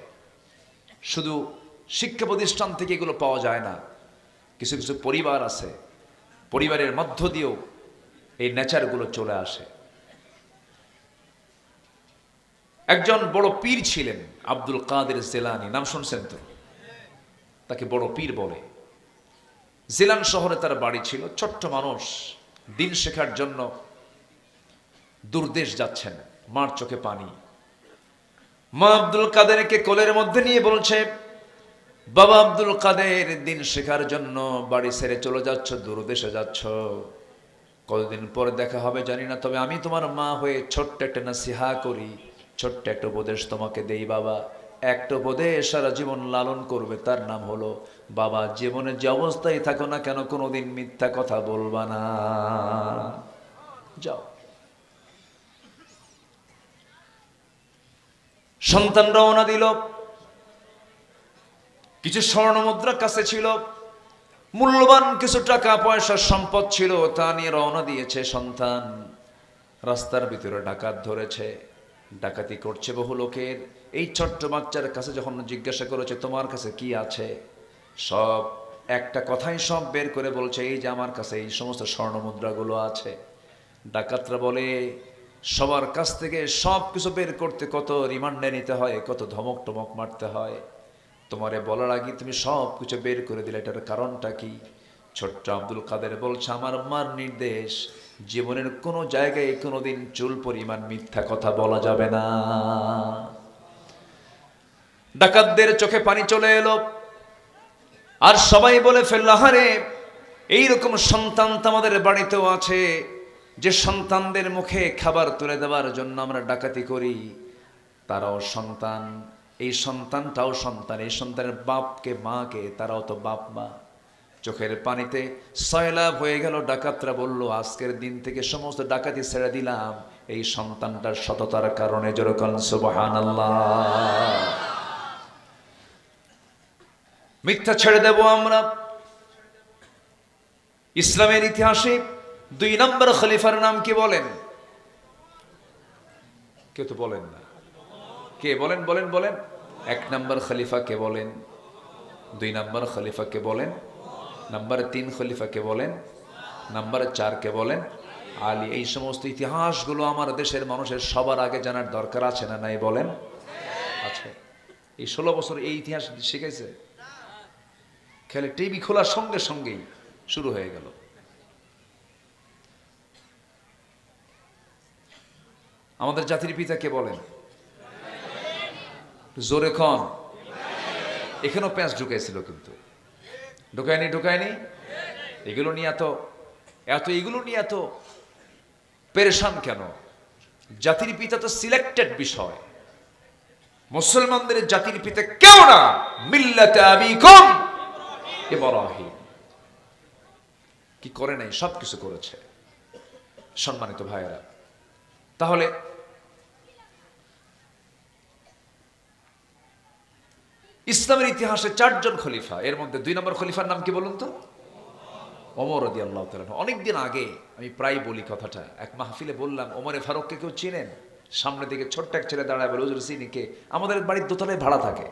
শুধু শিক্ষা প্রতিষ্ঠান থেকে এগুলো পাওয়া যায় না। কিছু কিছু পরিবার আছে, পরিবারের মধ্য দিয়েও এই নেচারগুলো চলে আসে। একজন বড় পীর ছিলেন, আব্দুল কাদের জিলানী, নাম শুনছেন তো? তাকে বড় পীর বলে। জিলান শহরে তার বাড়ি ছিল। ছোট্ট মানুষ, দিন শেখার জন্য দূরদেশ যাচ্ছেন, মার চোখে পানি। মা আব্দুল কাদেরকে কোলের মধ্যে নিয়ে বলছে, বাবা আব্দুল কাদের, দিন শেখার জন্য বাড়ি ছেড়ে চলে যাচ্ছ, দূরদেশে যাচ্ছ, কতদিন পরে দেখা হবে জানি না, তবে আমি তোমার মা হয়ে ছোট্ট একটা নাসিহা করি, ছোট্ট একটা উপদেশ তোমাকে দেই বাবা। একটা উপদেশ সারা জীবন লালন করবে, তার নাম হলো, বাবা জীবনে যে অবস্থায় থাকো না কেন, কোনোদিন মিথ্যা কথা বলবা না। যাও। সন্তান রওনা দিল। কিছু স্বর্ণ মুদ্রা কাছে ছিল, মূল্যবান কিছু টাকা পয়সা সম্পদ ছিল, তা নিয়ে রওনা দিয়েছে সন্তান। রাস্তার ভিতরে ডাকাত ধরেছে, ডাকাতি করছে বহু লোকের। এই ছোট্ট বাচ্চার কাছে যখন জিজ্ঞাসা করেছে তোমার কাছে কি আছে, সব একটা কথাই সব বের করে বলছে, এই যে আমার কাছে এই সমস্ত স্বর্ণ মুদ্রাগুলো আছে। ডাকাতরা বলে সবার কাছ থেকে সব কিছু বের করতে কত রিমান্ডে নিতে হয়, কত ধমক টমক মারতে হয়, তোমারে বলার আগে তুমি সব কিছু বের করে দিলে, এটার কারণটা কি? ছোট্ট আব্দুল কাদের বলছে আমার মার নির্দেশ, জীবনের কোনো জায়গায় কোনোদিন চুল পরিমাণ মিথ্যা কথা বলা যাবে না। ডাকাতদের চোখে পানি চলে এলো, আর সবাই বলে ফেলল হারে এইরকম সন্তান তো আমাদের বাড়িতেও আছে, যে সন্তানদের মুখে খাবার তুলে দেওয়ার জন্য আমরা ডাকাতি করি, তারাও সন্তান, এই সন্তানটাও সন্তান, এই সন্তানের বাপকে মাকে তারাও তো বাপ মা। চোখের পানিতে সয়লাভ হয়ে গেল। ডাকাতরা বলল আজকের দিন থেকে সমস্ত ডাকাতি ছেড়ে দিলাম এই সন্তানটার সততার কারণে। যেরকম সুবহানাল্লাহ। মিথ্যা ছেড়ে দেব আমরা। ইসলামের ইতিহাসে 2 নম্বর খলিফার নাম কি বলেন? কেউ তো বলেন না। কে বলেন? বলেন বলেন। 1 নম্বর খলিফা কে বলেন? 2 নম্বর খলিফা কে বলেন? নাম্বার 3 খলিফা কে বলেন? নাম্বার 4 কে বলেন? আলী। এই সমস্ত ইতিহাসগুলো আমার দেশের মানুষের সবার আগে জানার দরকার আছে না নাই বলেন? আছে। এই 16 বছর এই ইতিহাস শিখেছে, খেলে টিভি খোলার সঙ্গে সঙ্গেই শুরু হয়ে গেল। আমাদের জাতির পিতা কে বলেন? জোরে খন। এখানেও প্যাঁচ ঢুকাইছিল, কিন্তু ঢুকায়নি ঢুকায়নি। এগুলো নিয়ে এগুলো নিয়ে এত পেরেশান কেন? জাতির পিতা তো সিলেক্টেড বিষয়। মুসলমানদের জাতির পিতা কেউ না, মিল্লাতে আবিকুম ইব্রাহিম। কি করে নাই? সব কিছু করেছে। সম্মানিত ভাইয়েরা, তাহলে ইসলামের ইতিহাসে 4 জন খলিফা, এর মধ্যে 2 নম্বর খলিফার নাম কি বলুন তো? ওমর রাদিয়াল্লাহু তাআলা। অনেকদিন আগে আমি প্রায় বলি কথাটা, এক মাহফিলে বললাম ওমরে ফারুককে কেউ চিনেন? সামনে দিকে ছোট্ট এক ছেলে দাঁড়ায় বলে হুজুর চিনি। কে? আমাদের বাড়ির দোতলায় ভাড়া থাকে।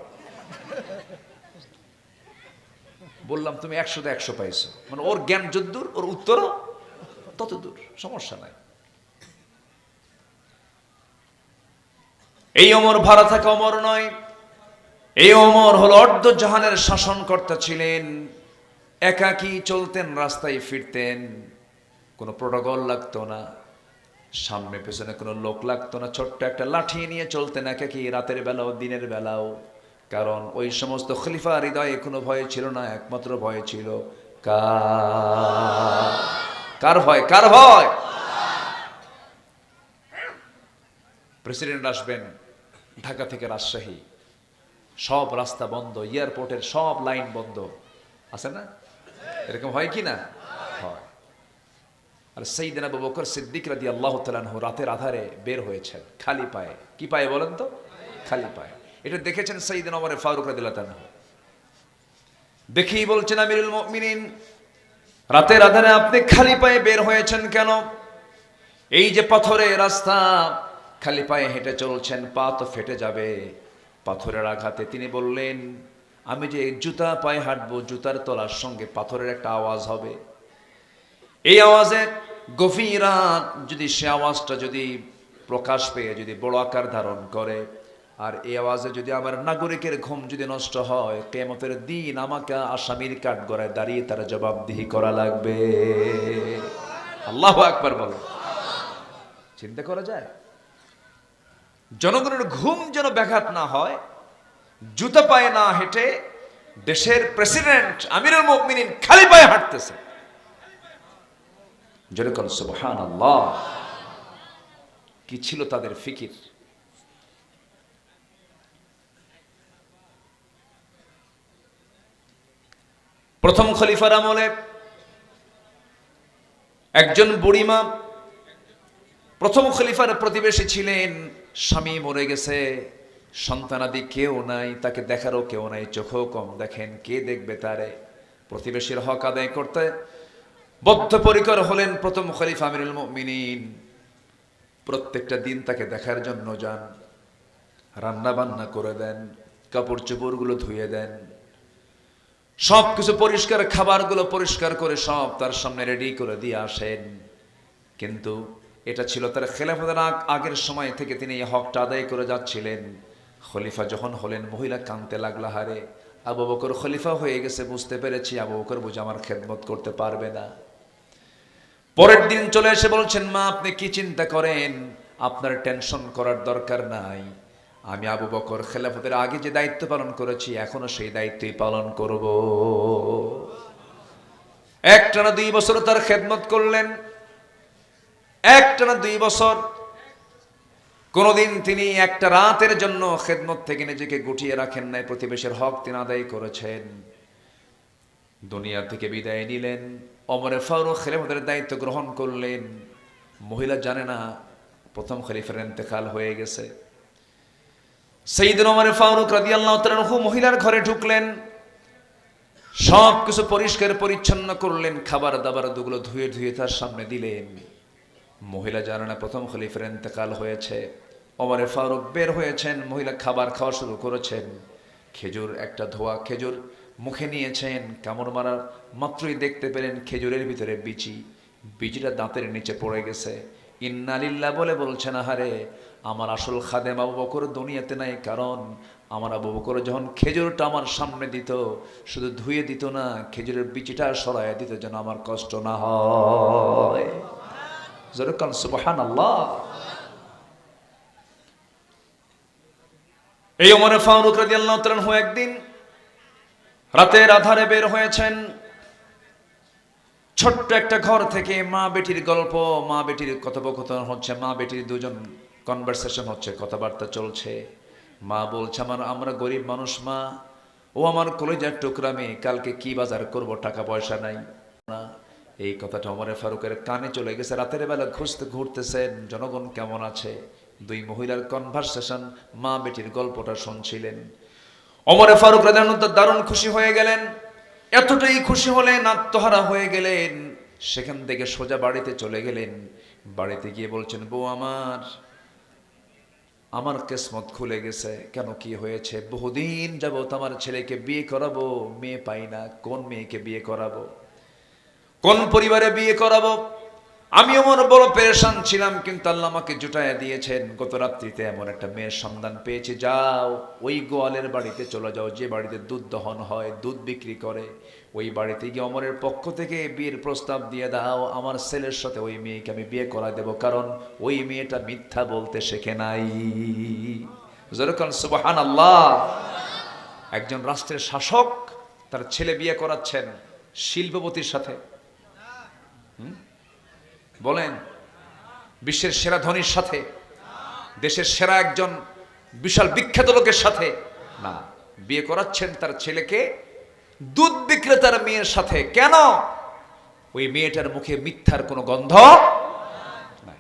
বললাম তুমি 100 100 পাইছো, মানে ওর জ্ঞান যদ্দূর ওর উত্তরও তত দূর, সমস্যা নাই। এই ওমর ভাড়া থাকা ওমর নয়, এই ওমর হলো অর্ধ জাহানের শাসনকর্তা ছিলেন। একাকী চলতেন, রাস্তায় ফিরতেন, কোনো প্রোটোকল লাগতো না, সামনে পেছনে কোনো লোক লাগতো না। ছোট্ট একটা লাঠি নিয়ে চলতেন একাকী, রাতের বেলাও দিনের বেলাও। কারণ ওই সমস্ত খলিফা হৃদয়ে কোনো ভয় ছিল না, একমাত্র ভয় ছিল কার ভয়? কার ভয়? প্রেসিডেন্ট আসবেন ঢাকা থেকে রাজশাহী, সব রাস্তা বন্ধ, এয়ারপোর্টের সব লাইন বন্ধ, আছে না? এরকম হয় কি না? হয়। আর সাইয়েদনা আবু বকর সিদ্দিক রাদিয়াল্লাহু তাআলা আনহু রাতের আধারে বের হয়েছেন খালি পায়ে। কি পায়ে বলেন তো? খালি পায়ে। এটা দেখেছেন সাইয়েদনা ওমর ফারুক রাদিয়াল্লাহু তাআলা। দেখেই বলছেন আমিরুল মুমিনিন, রাতের আধারে আপনি খালি পায়ে বের হয়েছেন কেন? এই যে পাথরের রাস্তা, খালি পায়ে হেঁটে চলছেন, পা তো ফেটে যাবে পাথরের আঘাতে। তিনি বললেন আমি যে জুতা পায়ে হাঁটবো, জুতার তলার সঙ্গে পাথরের একটা আওয়াজ হবে। এই আওয়াজে গভীর রাত যদি সে আওয়াজটা যদি প্রকাশ পেয়ে যদি বড় আকার ধারণ করে, আর এই আওয়াজে যদি আমার নাগরিকের ঘুম যদি নষ্ট হয়, কিয়ামতের দিন আমাকে আসামির কাঠগড়ায় দাঁড়িয়ে তার জবাবদিহি করা লাগবে। আল্লাহু আকবার বলো। চিন্তা করা যায়? জনগণের ঘুম যেন ব্যাঘাত না হয়, জুতা পায়ে না হেঁটে দেশের প্রেসিডেন্ট আমিরুল মুমিনিন খালি পায়ে হাঁটতেছে। যেরকম সুবহানাল্লাহ। কি ছিল তাদের ফিকির? প্রথম খলিফার আমলে একজন বুড়িমা প্রথম খলিফার প্রতিবেশী ছিলেন, স্বামী মরে গেছে, সন্তানাদি কেউ নাই, তাকে দেখারও কেউ নাই, চোখও কম দেখেন, কে দেখবে তারে? প্রতিবেশীর হক আদায় করতে বদ্ধপরিকর হলেন প্রথম খলিফা আমিরুল মুমিনিন। প্রত্যেকটা দিন তাকে দেখার জন্য যান, রান্না বান্না করে দেন, কাপড় চোপড়গুলো ধুয়ে দেন, সব কিছু পরিষ্কার, খাবারগুলো পরিষ্কার করে সব তার সামনে রেডি করে দিয়ে আসেন। কিন্তু এটা ছিল তার খেলাফতের আগের সময় থেকে তিনি এই হকটা আদায় করে যাচ্ছিলেন। খলিফা যখন হলেন, মহিলা কাঁদতে লাগলা, হারে আবু বকর খলিফা হয়ে গেছে, বুঝতে পেরেছি আবু বকর বুঝে আমার খেদমত করতে পারবে না। পরের দিন চলে এসে বলছেন, মা আপনি কি চিন্তা করেন, আপনার টেনশন করার দরকার নাই, আমি আবু বকর খেলাফতের আগে যে দায়িত্ব পালন করেছি এখনো সেই দায়িত্বই পালন করব। একটানা 2 বছর তার খেদমত করলেন, একটানা 2 বছর। কোনদিন তিনি একটা রাতের জন্য খেদমত থেকে নিজেকে গুটিয়ে রাখেন নাই, প্রতিবেশীর হক তিনি আদায় করেছেন। দুনিয়া থেকে বিদায় নিলেন, ওমরে ফারুক খেলাফতের দায়িত্ব গ্রহণ করলেন। মহিলা জানে না প্রথম খলিফার ইন্তেকাল হয়ে গেছে। সাইয়েদনা ওমর ফারুক রাদিয়াল্লাহু তাআলা আনহু মহিলার ঘরে ঢুকলেন, সব কিছু পরিষ্কার পরিচ্ছন্ন করলেন, খাবার দাবার দুগুলো ধুয়ে ধুয়ে তার সামনে দিলেন। মহিলা জানে না প্রথম খলিফার ইন্তেকাল হয়েছে। ওমর ফারুক বের হয়েছেন, মহিলা খাবার খাওয়া শুরু করেছেন। খেজুর একটা ধোয়া খেজুর মুখে নিয়েছেন, কামড় মারার মাত্রই দেখতে পেলেন খেজুরের ভিতরে বিচি, বিচিটা দাঁতের নিচে পড়ে গেছে। ইন্না লিল্লাহ বলে বলছেন, আহারে আমার আসল খাদেম আবু বকর দুনিয়াতে নাই, কারণ আমার আবু বকর যখন খেজুরটা আমার সামনে দিত, শুধু ধুয়ে দিত না, খেজুরের বিচিটা সরাইয়া দিত যেন আমার কষ্ট না হয়। যেরকম সুবহানাল্লাহ। এই ওমর ফারুক রাদিয়াল্লাহু তাআলা আনহু একদিন রাতের আধারে বের হয়েছেন, ছোট্ট একটা ঘর থেকে মা বেটির গল্প, মা বেটির কথোপকথন হচ্ছে, মা বেটির দুজন কনভারসেশন হচ্ছে, কথাবার্তা চলছে। মা বলছে, আমরা গরিব মানুষ মা, ও আমার কলিজার টুকরা মেয়ে, কালকে কি বাজার করব, টাকা পয়সা নাই না। এই কথাটা ওমর ফারুকের কানে চলে গেছে। রাতের বেলা ঘুরতেছেন, জনগণ কেমন আছে, 2 মহিলার কনভারসেশন, মা বেটির গল্পটা শুনছিলেন। ওমর ফারুক রাদিয়াল্লাহু তাআলা দারুণ খুশি হয়ে গেলেন, এতটাই খুশি হলেন, আত্মহারা হয়ে গেলেন। সেখান থেকে সোজা বাড়িতে চলে গেলেন। বাড়িতে গিয়ে বলছেন, বউ আমার কিসমত খুলে গেছে। কেন, কি হয়েছে? বহুদিন যাবত আমার ছেলেকে বিয়ে করাবো, মেয়ে পাই না, কোন মেয়েকে বিয়ে করাবো, কোন পরিবারে বিয়ে করাবো। আমি আমার বড় পেরেশান ছিলাম, কিন্তু আল্লাহ আমাকে জুটাইয়া দিয়েছেন। গত রাত্রিতে এমন একটা মেয়ের সন্ধান পেয়েছি, যাও ওই গোয়ালের বাড়িতে চলে যাও, যে বাড়িতে দুধ দহন হয়, দুধ বিক্রি করে, ওই বাড়িতে গিয়ে অমরের পক্ষ থেকে বিয়ের প্রস্তাব দিয়ে দাও, আমার ছেলের সাথে ওই মেয়েকে আমি বিয়ে করা দেব, কারণ ওই মেয়েটা মিথ্যা বলতে শেখে নাই। যেরকম সুবহানাল্লাহ। একজন রাষ্ট্রের শাসক তার ছেলে বিয়ে করাচ্ছেন শিল্পপতির সাথে, বলেন বিশ্বের সেরা ধনীর সাথে, দেশের সেরা একজন বিশাল বিখ্যাত লোকের সাথে না, বিয়ে করাচ্ছেন তার ছেলেকে দুধ বিক্রেতার মেয়ের সাথে। কেন? ওই মেয়েটার মুখে মিথ্যার কোনো গন্ধ নাই।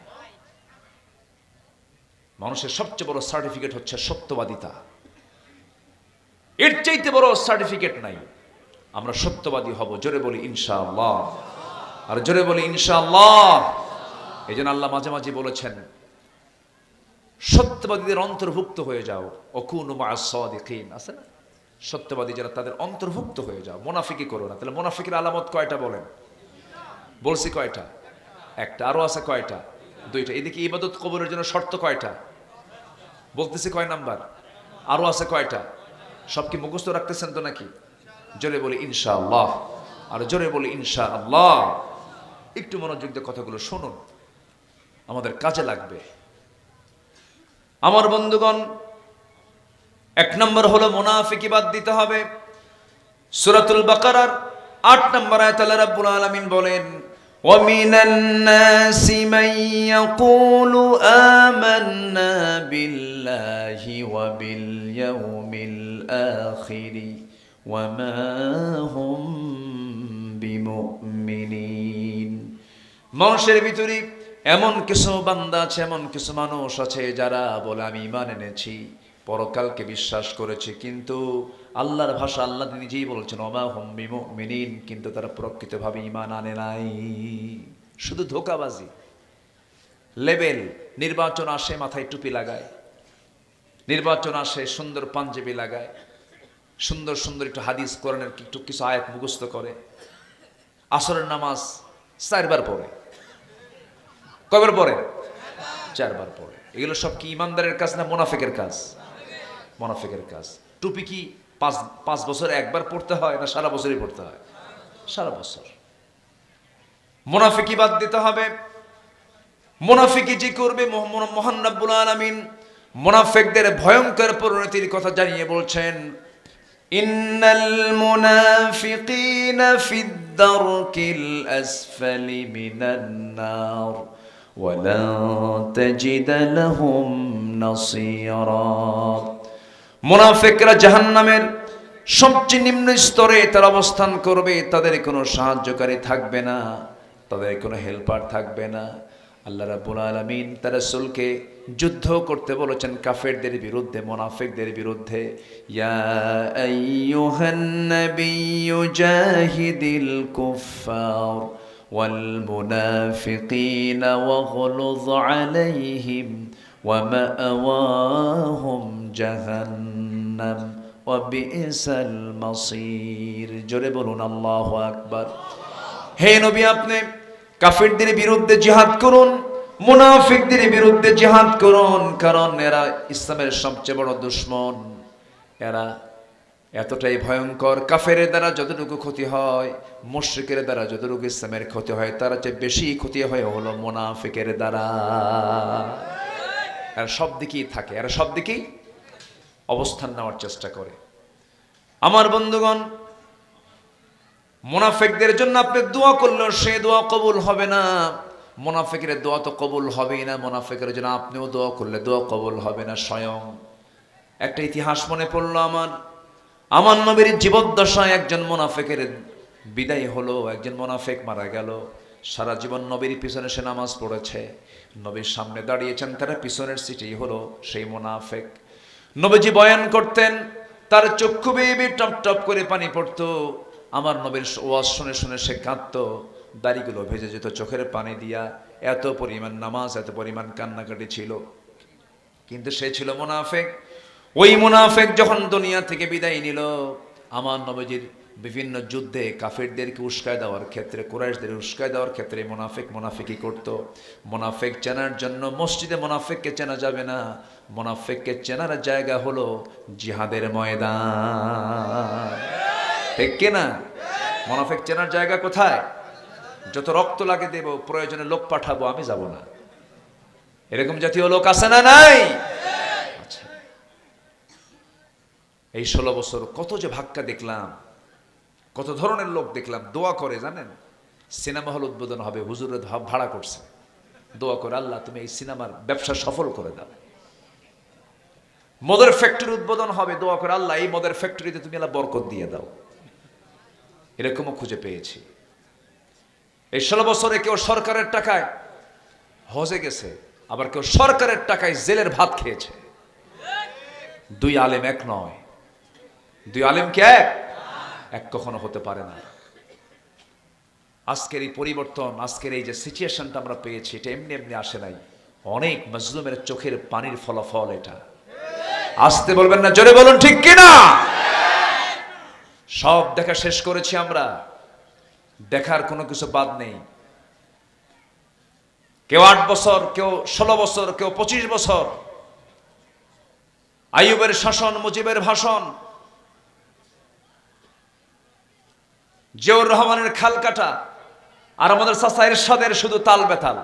মানুষের সবচেয়ে বড় সার্টিফিকেট হচ্ছে সত্যবাদিতা, এর চাইতে বড় সার্টিফিকেট নাই। আমরা সত্যবাদী হব, জোরে বলি ইনশাআল্লাহ, আর জোরে বলি ইনশাআল্লাহ। এই জন্য আল্লাহ মাঝে মাঝে বলেছেন, সত্যবাদীদের অন্তর্ভুক্ত হয়ে যাও, অকুনু মা'আস সাদিকিন, আছে না, সত্যবাদী যারা তাদের অন্তর্ভুক্ত হয়ে যাও, মুনাফিকি করো না। তাহলে মুনাফিকের আলামত কয়টা বলেন? বলছি কয়টা? একটা। আরো আছে কয়টা? 2টা। এদিকে ইবাদত কবুলের জন্য শর্ত কয়টা? বলতেছি কয় নাম্বার? আরো আছে কয়টা? সব কি মুখস্থ রাখতেছেন তো নাকি? জোরে বলি ইনশাআল্লাহ, আর জোরে বলি ইনশাআল্লাহ। একটু মনোযোগ দিয়ে কথাগুলো শুনুন, আমাদের কাজে লাগবে। আমার বন্ধুগণ, 1 নম্বর হলো মুনাফিকি বাদ দিতে হবে। সূরাতুল বাকারার 8 নম্বর আয়াতে আল্লাহ রাব্বুল আলামিন বলেন, ওয়া মিনান নাসি মান ইয়াকুলু আমান্না বিল্লাহি ওয়া বিল ইয়াউমিল আখির ওয়া মা হুম বিমুমিনিন। মানুষের ভিতরে এমন কিছু বান্দা আছে, এমন কিছু মানুষ আছে যারা বলে আমি ঈমান এনেছি, পরকালকে বিশ্বাস করেছে, কিন্তু আল্লাহর ভাষা আল্লাহ নিজেই বলছেন ওমা হুম বিমুমিনিন, কিন্তু তারা প্রকৃতভাবে ঈমান আনে নাই, শুধু ধোঁকাবাজি। লেবেল, নির্বাচন আসে মাথায় টুপি লাগায়, নির্বাচন আসে সুন্দর পাঞ্জাবি লাগায়, সুন্দর সুন্দর একটু হাদিস কোরআনের একটু কিছু আয়াত মুখস্থ করে, আসরের নামাজ 4 বার পড়ে। কয়বার পড়ে? 4 বার পড়ে। এগুলো সব কি ইমানদারের কাজ না মুনাফিকের কাজ? মুনাফিকের কাজ। টুপি কি 5 বছরে একবার পড়তে হয় না সারা বছরই পড়তে হয়? সারা বছর। মুনাফিকি বাদ দিতে হবে। মুনাফিকি যে করবে, মহান রব্বুল আলামিন মুনাফিকদের ভয়ঙ্কর পরিণতির কথা জানিয়ে বলছেন, ইন্নাল মুনাফিকিনা ফিদ দারকিল আসফালি মিনান নার ওয়া লা তাজিদ লাহুম নাসীরা। মুনাফিকরা জাহান্নামের সবচেয়ে নিম্ন স্তরে তারা অবস্থান করবে, তাদের কোনো সাহায্যকারী থাকবে না, তাদের কোনো হেল্পার থাকবে না। আল্লাহ রাব্বুল আলামিন তার রাসূলকে যুদ্ধ করতে বলেছেন কাফেরদের বিরুদ্ধে, মুনাফিকদের বিরুদ্ধে। ইয়া আইয়ুহান নাবিয়্যু জাহিদিল কুফফার ওয়াল মুনাফিকিনা ওয়াগলুয আলাইহিম ওয়া মাআওয়াহুম জাহান্নাম ওয়া বিইসাল মাসীর। জোরে বলুন আল্লাহু আকবার। হে নবী, আপনি কাফিরদের বিরুদ্ধে জিহাদ করুন, মুনাফিকদের বিরুদ্ধে জিহাদ করুন, কারণ এরা ইসলামের সবচেয়ে বড় দুশমন। এরা এতটাই ভয়ঙ্কর, কাফেরের দ্বারা যতটুকু ক্ষতি হয়, মুশরিকের দ্বারা যতটুকু ইসলামের ক্ষতি হয়, তার চেয়ে বেশি ক্ষতি হয় হলো মুনাফিকের দ্বারা। এরা সব দিকেই থাকে, এরা সব দিকেই অবস্থান নেওয়ার চেষ্টা করে। আমার বন্ধুগণ, মুনাফিকদের জন্য আপনি দোয়া করলেও সে দোয়া কবুল হবে না। মুনাফিকের দোয়া তো কবুল হবেই না, মুনাফিকের জন্য আপনিও দোয়া করলে দোয়া কবুল হবে না। স্বয়ং একটা ইতিহাস মনে পড়লো আমার নবীর জীবদ্দশায় একজন মুনাফিকের বিদায় হলো, একজন মুনাফিক মারা গেল। সারা জীবন নবীর পিছনে সে নামাজ পড়েছে, নবীর সামনে দাঁড়িয়েছেন, তারা পিছনের সিটেই হলো সেই মুনাফিক। নবীজি বয়ান করতেন, তার চক্ষু বেয়ে টপ টপ করে পানি পড়তো। আমার নবীর ওয়াজ শুনে শুনে সে কাঁদতো, দাড়িগুলো ভেজে যেত চোখের পানি দিয়া। এত পরিমাণ নামাজ, এত পরিমাণ কান্নাকাটি ছিল, কিন্তু সে ছিল মুনাফিক। ওই মুনাফিক যখন দুনিয়া থেকে বিদায় নিল, আমার নবীজির বিভিন্ন যুদ্ধে কাফিরদেরকে উস্কায় দেওয়ার ক্ষেত্রে, কুরাইশদের উস্কায় দেওয়ার ক্ষেত্রে মুনাফিকই করত। মুনাফিক চেনার জন্য মসজিদে মুনাফিককে চেনা যাবে না, মুনাফিককে চেনার জায়গা হলো জিহাদের ময়দান। ঠিক কিনা? মুনাফিক চেনার জায়গা কোথায়? যত রক্ত লাগে দেব, প্রয়োজনে লোক পাঠাবো, আমি যাব না। এরকম জাতীয় লোক আছে না নাই? আচ্ছা, এই 16 বছর কত যে ভাক্কা দেখলাম, কত ধরনের লোক দেখলাম। দোয়া করে জানেন, সিনেমা হল উদ্বোধন হবে, হুজুরের ভাড়া করছে, দোয়া করে আল্লাহ তুমি এই সিনেমার ব্যবসা সফল করে দাও। মদের ফ্যাক্টরি উদ্বোধন হবে, দোয়া করে আল্লাহ এই মদের ফ্যাক্টরিতে তুমি আল্লাহ বরকত দিয়ে দাও। এরকমও খুঁজে পেয়েছি। এই 16 বছরে কেউ সরকারের টাকায় হজে গেছে, আবার কেউ সরকারের টাকায় জেলের ভাত খেয়েছে। 2 আলেম এক নয়, 2 আলেম কি এক কখনো হতে পারে না। আজকের এই পরিবর্তন, আজকের এই যে সিচুয়েশনটা আমরা পেয়েছি, এটা এমনি এমনি আসে নাই, অনেক মজলুমের চোখের পানির ফলাফল এটা। আসতে বলবেন না, জোরে বলুন ঠিক কিনা? সব দেখা শেষ করেছি আমরা, দেখার কোনো কিছু বাদ নেই। কেউ 8 বছর, কেউ 16 বছর, কেউ 25 বছর। আইয়ুবের শাসন, মুজিবের ভাষণ, জিয়াউর রহমানের খাল কাটা, আর আমাদের চাচা এরশাদের শুধু তাল বেতাল,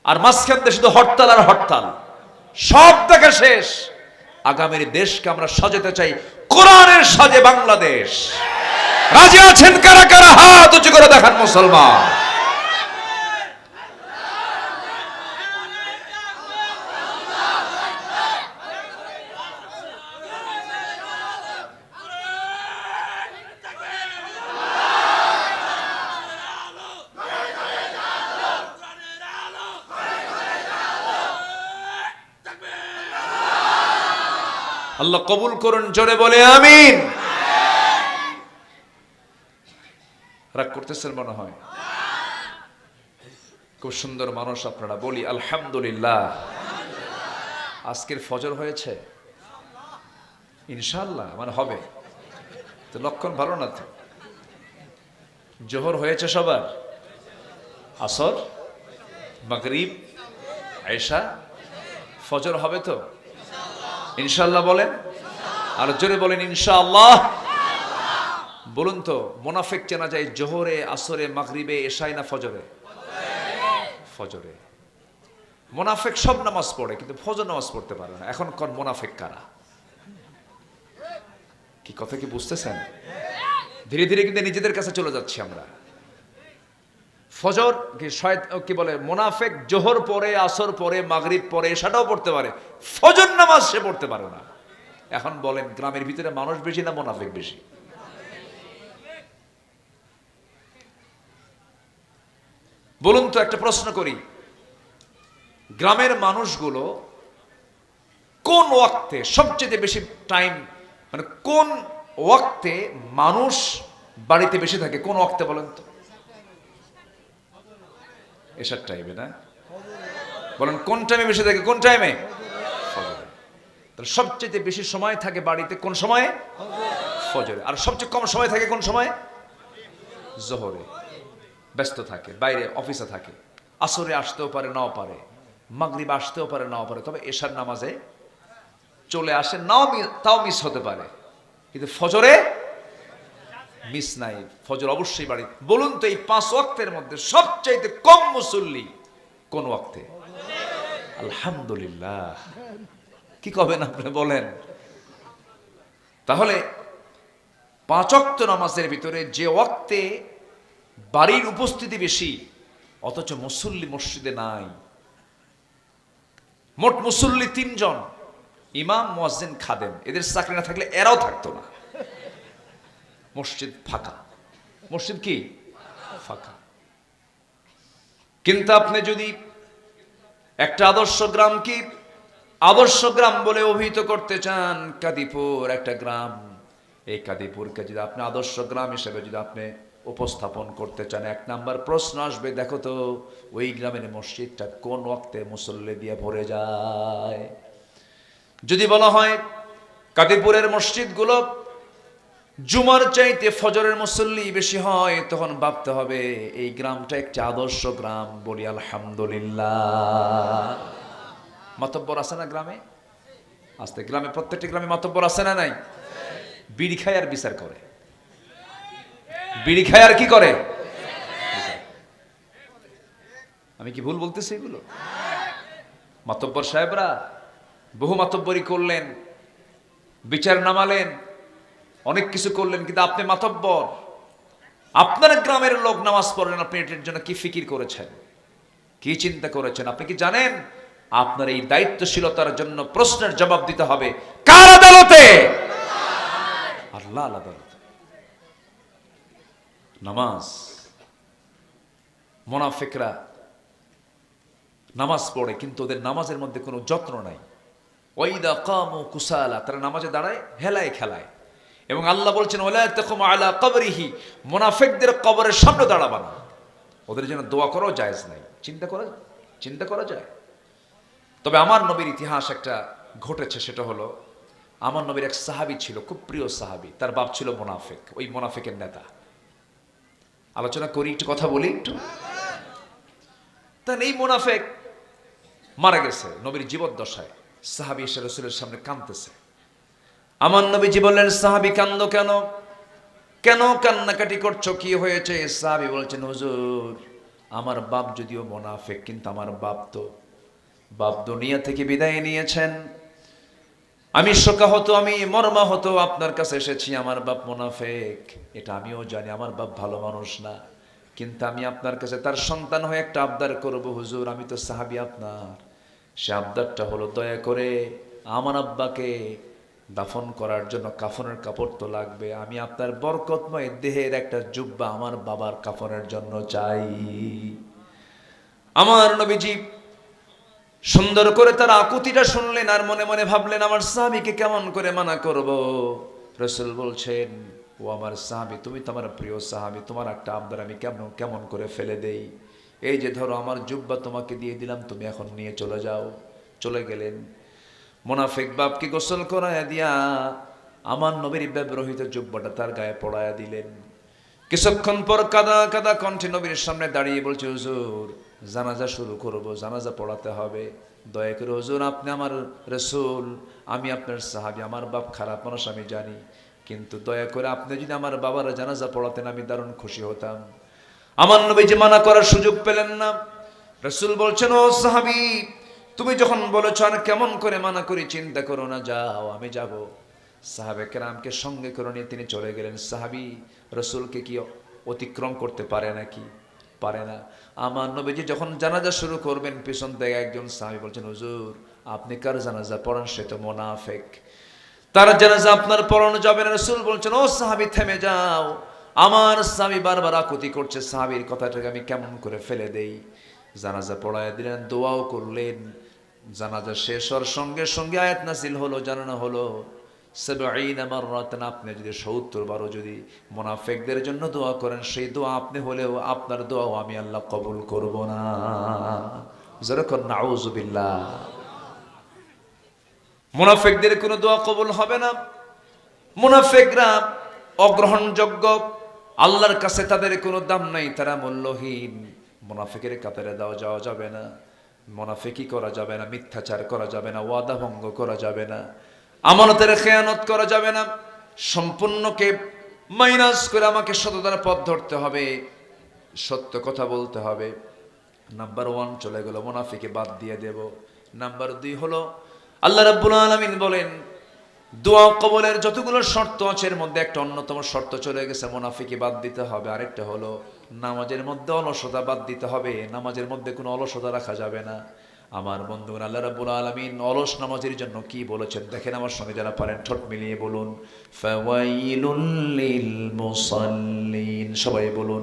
আর মাঝখান দিয়ে শুধু হরতাল আর হরতাল। সব দেখা শেষ। আগামীর দেশকে আমরা সাজাতে চাই কোরআনের সাজে বাংলাদেশ। রাজি আছেন কারা কারা? হাত উঁচু করে দেখান মুসলমান। আল্লাহ কবুল করুন, জোরে বলে আমিন। রাগ করতেছেন মনে হয়, খুব সুন্দর মানুষ আপনারা, বলি আলহামদুলিল্লাহ। আজকের ফজর হয়েছে ইনশাআল্লাহ, মানে হবে তো, লক্ষণ ভালো না তো। জোহর হয়েছে সবার, আসর, মাগরিব, এশা, ফজর হবে তো ইনশাআল্লাহ বলেন, আর জোরে বলেন ইনশাআল্লাহ। বলুন তো, মুনাফিক চেনা যায় জোহরে, আসরে, মাগরিবে, এশায় না ফজরে? ফজরে। মুনাফিক সব নামাজ পড়ে কিন্তু ফজর নামাজ পড়তে পারে না। এখন কোন মুনাফিক কারা? কি কথা কি বুঝতেছেন? ধীরে ধীরে কিন্তু নিজেদের কাছে চলে যাচ্ছি আমরা। ফজর কি বলে, মুনাফিক জোহর পরে, আসর পরে, মাগরিব পরে, এশাটাও পড়তে পারে, ফজর নামাজ সে পড়তে পারে না। এখন বলেন, গ্রামের ভিতরে মানুষ বেশি না মুনাফিক বেশি? বলুন তো, একটা প্রশ্ন করি, গ্রামের মানুষগুলো কোন ওয়াক্তে সবচেয়ে বেশি টাইম, মানে কোন ওয়াক্তে মানুষ বাড়িতে বেশি থাকে? কোন ওয়াক্তে বলেন তো? এশার টাইমে না? বলেন কোন টাইমে বেশি থাকে? কোন টাইমে? তাহলে সবচেয়ে বেশি সময় থাকে বাড়িতে কোন সময়ে? ফজরে। আর সবচেয়ে কম সময় থাকে কোন সময়ে? জোহরে। ব্যস্ত থাকে, বাইরে অফিসে থাকে, আসরে আসতেও পারে নাও পারে, মাগরিব আসতেও পারে নাও পারে, তবে এশার নামাজে চলে আসে, নাও তাও মিস হতে পারে, কিন্তু ফজরে মিস নাই, ফজর অবশ্যই বাড়ি। বলুন তো, এই 5 ওয়াক্তের মধ্যে সবচাইতে কম মুসল্লি কোন ওয়াক্তে? আলহামদুলিল্লাহ। কি কবেন আপনি বলেন? তাহলে 5 ওয়াক্ত নামাজের ভিতরে যে ওয়াক্তে বাড়ির উপস্থিতি বেশি, অথচ মুসল্লি মসজিদে নাই। মোট মুসল্লি 3 জন, ইমাম, মুয়াজ্জিন, খাদেম। এদের চাকরি না থাকলে এরাও থাকতো না। মসজিদ ফাঁকা। মসজিদ কি? ফাঁকা। কিন্তু আপনি যদি একটা আদর্শ গ্রামকে আদর্শ গ্রাম বলে অভিহিত করতে চান, কাদিপুর একটা গ্রাম, এই কাদিপুরকে যদি আপনি আদর্শ গ্রাম হিসেবে যদি আপনি উপস্থাপন করতে চান, 1 নাম্বার প্রশ্ন আসবে, দেখো তো ওই গ্রামের মসজিদটা কোন ওয়াক্তে মুসল্লি দিয়ে ভরে যায়। যদি বলা হয় কাদিপুরের মসজিদগুলো জুমার চাইতে ফজরের মুসল্লি বেশি হয়, তখন ভাবতে হবে এই গ্রামটা একটা আদর্শ গ্রাম। বলি আলহামদুলিল্লাহ। মাতব্বর আছে না গ্রামে? আস্তে গ্রামে, প্রত্যেকটি গ্রামে মাতব্বর আছে না নাই? বিড়ি খায় আর বিচার করে। বিড়ি খায় আর কি করে? আমি কি ভুল বলতেছি এগুলো? মাতব্বর সাহেবরা বহু মাতব্বরি করলেন, বিচার নামালেন, অনেক কিছু করলেন, কিন্তু আপনি মাতব্বর, আপনার গ্রামের লোক নামাজ পড়েন, আপনি এটার জন্য কি ফিকির করেছেন, কি চিন্তা করেছেন? আপনি কি জানেন আপনার এই দায়িত্বশীলতার জন্য প্রশ্নের জবাব দিতে হবে কার আদালতে? আল্লাহর আদালতে। নামাজ, মুনাফিকরা নামাজ পড়ে কিন্তু ওদের নামাজের মধ্যে কোনো যত্ন নাই। ওয়াইদা কামু কুসালা, তারা নামাজে দাঁড়ায় হেলায় খেলায়। এবং আল্লাহ বলছেন ওয়ালা তাকুম আলা কবরিহি, মুনাফিকদের কবরের সামনে দাঁড়াবা না। ওদের জন্য দোয়া করাও জায়েজ নাই। চিন্তা করা যায়? তবে আমার নবীর ইতিহাস একটা ঘটেছে, সেটা হলো আমার নবীর এক সাহাবী ছিল, খুব প্রিয় সাহাবী, তার বাপ ছিল মুনাফিক, ওই মুনাফিকের নেতা। আলোচনা করি, একটু কথা বলি একটু। তাই এই মুনাফিক মারা গেছে নবীর জীবদ্দশায়। সাহাবী এসে রাসূলের সামনে কাঁদতেছে। আমার নবীজি বললেন, সাহাবী কান্দো কেন? কেন কান্নাকাটি করছো? কি হয়েছে? সাহাবী বলছেন, হুজুর আমার বাপ যদিও মুনাফিক, কিন্তু আমার বাপ দুনিয়া থেকে বিদায় নিয়েছেন। আমি শোকাহত, আমি মর্মাহত আপনার কাছে এসেছি। আমার বাপ মুনাফিক, এটা আমিও জানি, আমার বাপ ভালো মানুষ না, কিন্তু আমি আপনার কাছে তার সন্তান হয়ে একটা আবদার করব। হুজুর আমি তো সাহাবী আপনার। সে আবদারটা হলো, দয়া করে আমার আব্বাকে দাফন করার জন্য কাফনের কাপড় তো লাগবে, আমি আপনার বরকতময় দেহের একটা জুব্বা আমার বাবার কাফনের জন্য চাই। আমার নবীজি সুন্দর করে তার আকুতিটা শুনলেন আর মনে মনে ভাবলেন আমার সাহাবীকে কেমন করে মানা করব। রাসূল বলছেন, ও আমার সাহাবী, তুমি তো আমার প্রিয় সাহাবী, তোমার একটা আবদার আমি কেমন করে ফেলে দেই। এই যে ধরো আমার জুব্বা তোমাকে দিয়ে দিলাম, তুমি এখন নিয়ে চলে যাও। চলে গেলেন। মুনাফিক বাপকে গোসল করায়া দিয়া আমার নবীর ব্যবহৃত জুব্বাটা তার গায়ে পড়ায়া দিলেন। কিছুক্ষণ পর কাদা কাদা কণ্ঠে নবীর সামনে দাঁড়িয়ে বলছে, হুজুর জানাজা শুরু করব, জানাজা পড়াতে হবে, দয়া করে হুজুর, আপনি আমার রাসূল, আমি আপনার সাহাবী, আমার বাপ খারাপ মানুষ আমি জানি, কিন্তু দয়া করে আপনি যদি আমার বাবার জানাজা পড়াতেন আমি দারুণ খুশি হতাম। আমার নবী যে মানা করার সুযোগ পেলেন না। রাসূল বলছেন, ও সাহাবী, তুমি যখন বলেছ আর কেমন করে মানা করি, চিন্তা করো না, যাও, আমি যাব। সাহাবে কেরামকে সঙ্গে করে নিয়ে তিনি চলে গেলেন। সাহাবী রাসূলকে কি অতিক্রম করতে পারে নাকি? পারে না। আমার নবীজি যখন জানাজা শুরু করবেন, পিছন থেকে একজন সাহাবী বলছেন, হুজুর আপনি কার জানাজা পড়ান? সে তো মুনাফিক, তার জানাজা আপনার পড়ানো যাবে না। রাসূল বলছেন, ও সাহাবী থেমে যাও, আমার স্বামী বারবার আকুতি করছে, সাহাবীর কথাটাকে আমি কেমন করে ফেলে দেই। জানাজা পড়ায় দিলেন, দোয়াও করলেন। জানাজা শেষ হওয়ার সঙ্গে সঙ্গে আয়াত নাযিল হলো, জানানো হলো, ৭০ মাররাতান, আপনি যদি ৭০ বারও যদি মুনাফিকদের জন্য দোয়া করেন, সেই দোয়া আপনি হলেও আপনার দোয়াও আমি আল্লাহ কবুল করব না। যেরকম নাউযুবিল্লাহ, মুনাফিকদের কোনো দোয়া কবুল হবে না। মুনাফিকরা অগ্রহণযোগ্য, আল্লাহর কাছে তাদের কোনো দাম নাই, তারা মূল্যহীন। মুনাফিকের কাতারে যাওয়া যাবে না, মুনাফিকি করা যাবে না, মিথ্যাচার করা যাবে না, ওয়াদা ভঙ্গ করা যাবে না, আমানতের খেয়ানত করা যাবে না। সম্পূর্ণকে মাইনাস করে আমাকে সততার পথ ধরতে হবে, সত্য কথা বলতে হবে। নাম্বার 1 চলে গেল, মুনাফিকে বাদ দিয়ে দেব। নাম্বার 2 হলো, আল্লাহ রাব্বুল আলামিন বলেন দোয়া কবুলের যতগুলো শর্ত আছে এর মধ্যে একটা অন্যতম শর্ত চলে গেছে, মুনাফিকি বাদ দিতে হবে। আরেকটা হলো নামাজের মধ্যে অলসতা বাদ দিতে হবে, নামাজের মধ্যে কোনো অলসতা রাখা যাবে না। আমার বন্ধুগণ, আল্লাহ রাব্বুল আলামিন অলস নামাজের জন্য কি বলেছেন দেখেন আমার সঙ্গে, যারা পারেন ঠোঁট মিলিয়ে বলুন, ফাওয়াইলুল লিল মুসাল্লিন, সবাই বলুন,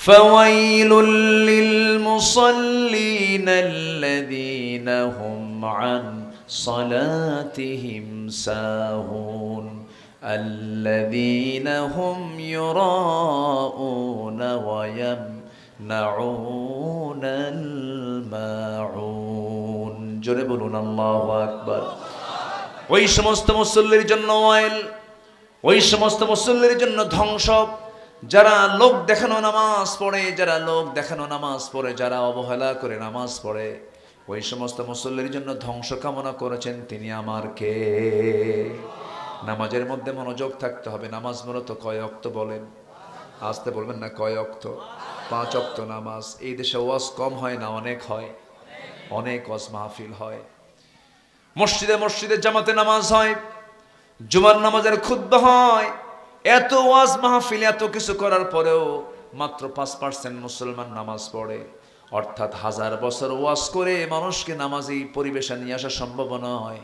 ফাওয়াইলুল লিল মুসাল্লিন আল্লাযীনা হুম আন صلاتهم ساهون الذين هم يراءون ويمنعون الماعون। জোরে বলুন আল্লাহু আকবার। ওই সমস্ত মুসল্লির জন্য ওয়াইল, ওই সমস্ত মুসল্লির জন্য ধ্বংস, যারা লোক দেখানো নামাজ পড়ে, যারা লোক দেখানো নামাজ পড়ে, যারা অবহেলা করে নামাজ পড়ে, ওই সমস্ত মুসল্লির জন্য ধ্বংস কামনা করেছেন তিনি আমার কে। নামাজের মধ্যে মনোযোগ থাকতে হবে। নামাজ মূলত কয় ওয়াক্ত বলেন? আসতে বলবেন না, কয় ওয়াক্ত? 5 ওয়াক্ত নামাজ। এই দেশে ওয়াজ কম হয় না, অনেক হয়, অনেক ওয়াজ মাহফিল হয়। মসজিদে মসজিদে জামাতে নামাজ হয়, জুমার নামাজের খুতবা হয়। এত ওয়াজ মাহফিল, এত কিছু করার পরেও মাত্র 5% মুসলমান নামাজ পড়ে। অর্থাৎ 1000 বছর ওয়াজ করে মানুষকে নামাজি পরিবেশে নিয়ে আসা সম্ভব নয়।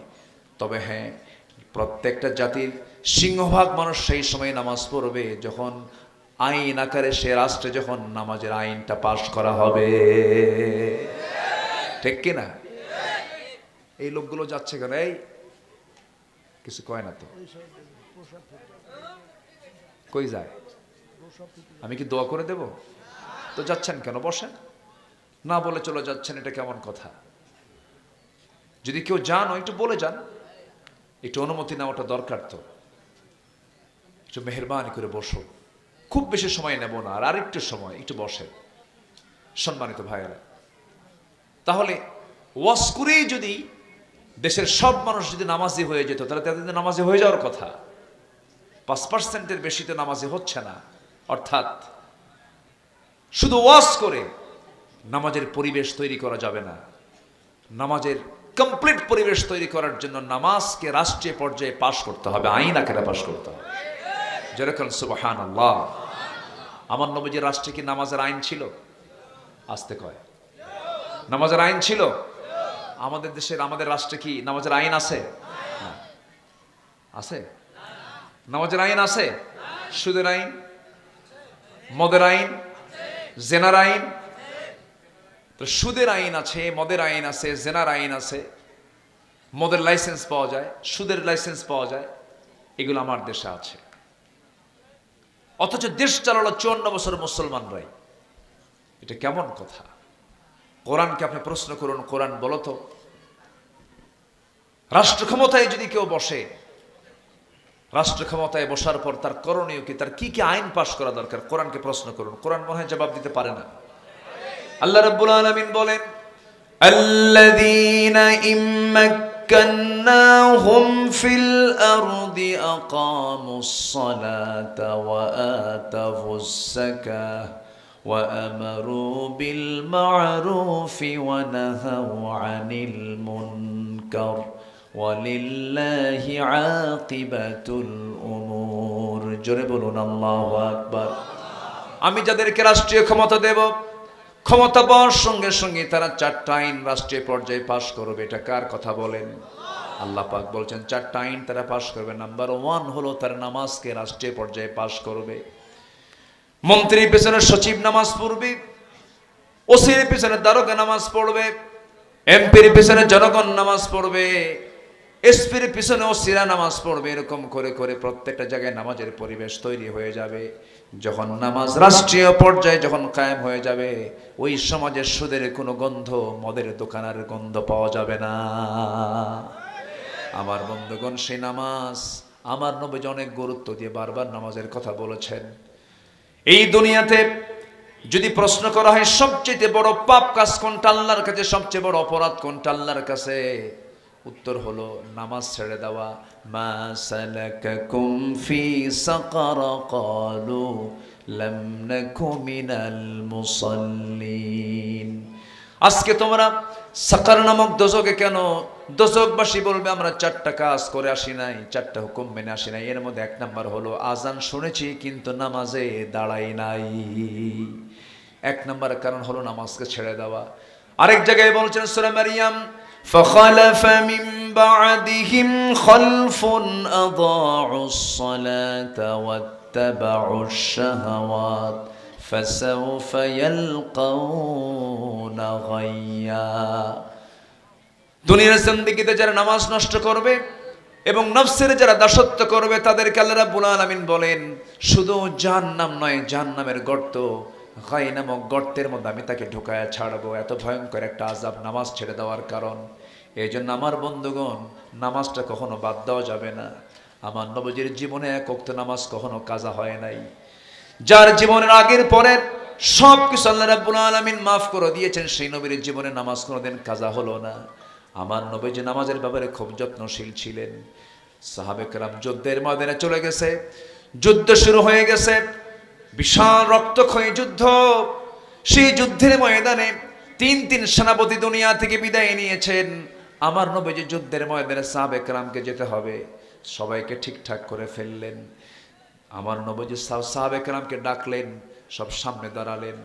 তবে হ্যাঁ, প্রত্যেকটা জাতির সিংহভাগ মানুষ সেই সময় নামাজ পড়বে যখন আইন আকারে সে রাষ্ট্রে যখন নামাজের আইনটা পাশ করা হবে। ঠিক কিনা? এই লোকগুলো যাচ্ছে কেন? এই কিছু কয় না তো, কই যায়? আমি কি দোয়া করে দেব? তো যাচ্ছেন কেন? বসেন। না বলে চলে যাচ্ছেন, এটা কেমন কথা? যদি কেউ জানো একটু বলে যান, একটু অনুমতি নেওয়াটা দরকার। তো একটু মেহেরবানি করে বসো, খুব বেশি সময় নেব না, আর আরেকটু সময় একটু বসেন সম্মানিত ভাইয়েরা। তাহলে ওয়াজ করেই যদি দেশের সব মানুষ যদি নামাজি হয়ে যেত, তাহলে তাদের নামাজি হয়ে যাওয়ার কথা। 5%-এর বেশি তো নামাজি হচ্ছে না। অর্থাৎ শুধু ওয়াজ করে নামাজের পরিবেশ তৈরি করা যাবে না। নামাজের কমপ্লিট পরিবেশ তৈরি করার জন্য নামাজকে রাষ্ট্রীয় পর্যায়ে পাশ করতে হবে, আইন আকারে পাশ করতে হবে। যেরকম সুবহানাল্লাহ। আমার নবীজির রাষ্ট্রে কি নামাজের আইন ছিল? আসতে কয়, নামাজের আইন ছিল? আমাদের দেশের, আমাদের রাষ্ট্রে কি নামাজের আইন আছে? আছে? নামাজের আইন আছে? সুদের আইন, মদের আইন, জেনার আইন। তো সুদের আইন আছে, মদের আইন আছে, জেনার আইন আছে, মদের লাইসেন্স পাওয়া যায়, সুদের লাইসেন্স পাওয়া যায়, এগুলো আমার দেশে আছে। অথচ দেশ চালালো 54 বছর মুসলমানরাই। এটা কেমন কথা? কোরআনকে আপনি প্রশ্ন করুন, কোরআন বলো তো, রাষ্ট্র ক্ষমতায় যদি কেউ বসে, রাষ্ট্র ক্ষমতায় বসার পর তার করণীয় কি, তার কি কি আইন পাশ করা দরকার? কোরআনকে প্রশ্ন করুন, কোরআন মনে হয় জবাব দিতে পারে না। আল্লাহ রাব্বুল আলামিন বলেন, আল্লাযীনা ইম্মাক্কান্নাহুম ফিল আরদি আকামুস সালাতা ওয়া আতাউস যাকাহ ওয়া আমারু বিল মা'রুফি ওয়া নাহাউ আনিল মুনকার ওয়ালিল্লাহি আকিবাতুল উমুর। জোরে বলুন আল্লাহু আকবার। আমি যাদেরকে রাষ্ট্রীয় ক্ষমতা দেব, ক্ষমতা পাওয়ার সঙ্গে সঙ্গে তারা 4টা আইন রাষ্ট্রীয় পর্যায়ে পাশ করবে। এটা কার কথা বলেন? আল্লাহ পাক বলছেন 4টা আইন তারা পাশ করবে। নাম্বার 1 হলো তার নামাজকে রাষ্ট্রীয় পর্যায়ে পাশ করবে। মন্ত্রীর পেছনে সচিব নামাজ পড়বে, ওসির পেছনে দারোগা নামাজ পড়বে, এমপির পেছনে জনগণ নামাজ পড়বে, এসপির পিছনে ওসিরা নামাজ পড়বে। এরকম করে করে প্রত্যেকটা জায়গায় নামাজের পরিবেশ তৈরি হয়ে যাবে। যখন নামাজ রাষ্ট্রীয় পর্যায়ে যখন কায়েম হয়ে যাবে, ওই সমাজের সুদের কোনো গন্ধ, মদের দোকানের গন্ধ পাওয়া যাবে না। আমার বন্ধুগণ, সেই নামাজ আমার নবী অনেক গুরুত্ব দিয়ে বারবার নামাজের কথা বলেছেন। এই দুনিয়াতে যদি প্রশ্ন করা হয় সবচেয়ে বড় পাপ কাজ কোনটা আল্লাহর কাছে, সবচেয়ে বড় অপরাধ কোনটা আল্লাহর কাছে, উত্তর হলো নামাজ ছেড়ে দেওয়া। মা সালাকাকুম ফি সাকার ক্বালু লাম নাকু মিনাল মুসাল্লিন। আজকে তোমরা সাকার নামক দোজকে কেন? দোজকবাসী বলবে আমরা 4টা কাজ করে আসি নাই, 4টা হুকুম মেনে আসি নাই। এর মধ্যে 1 নাম্বার হলো আজান শুনেছি কিন্তু নামাজে দাঁড়াই নাই। 1 নাম্বার কারণ হলো নামাজকে ছেড়ে দেওয়া। আরেক জায়গায় বলছেন সূরা মারিয়াম, فخلف من بعدهم خلف أضاعوا الصلاة واتبعوا الشهوات فسوف يلقون غيا। দুনিয়ার জিন্দেগিতে যারা নামাজ নষ্ট করবে এবং নফসের যারা দাসত্ব করবে, তাদেরকে আল্লাহ রাব্বুল আলামিন বলেন শুধু জাহান্নাম নয়, জাহান্নামের গর্ত, গাই নামক গর্তের মধ্যে আমি তাকে ঢুকায়া ছাড়বো। এত ভয়ঙ্কর একটা আযাব নামাজ ছেড়ে দেওয়ার কারণ। এই জন্য আমার বন্ধুগণ, নামাজটা কখনো বাদ দেওয়া যাবে না। আমার নবীজির জীবনে 1 ওয়াক্ত নামাজ কখনো কাজা হয় নাই। যার জীবনের আগের পরের সব কিছু আল্লাহ রাব্বুল আলামিন মাফ করে দিয়েছেন, সেই নবীর জীবনে নামাজ কোনোদিন কাজা হলো না। আমার নবীজি নামাজের ব্যাপারে খুব যত্নশীল ছিলেন। সাহাবে কেরাম যুদ্ধের ময়দানে চলে গেছে, যুদ্ধ শুরু হয়ে গেছে, বিশাল রক্তক্ষয়ী যুদ্ধ। সেই যুদ্ধের ময়দানে 3 সেনাপতি দুনিয়া থেকে বিদায় নিয়েছেন। আমার নবীজি যুদ্ধের ময়দানে সাহাবে কেরামকে যেতে হবে, সবাইকে ঠিকঠাক করে ফেললেন। আমার নবীজি সাহাবে কেরামকে ডাকলেন, সব সামনে দাঁড়ালেন।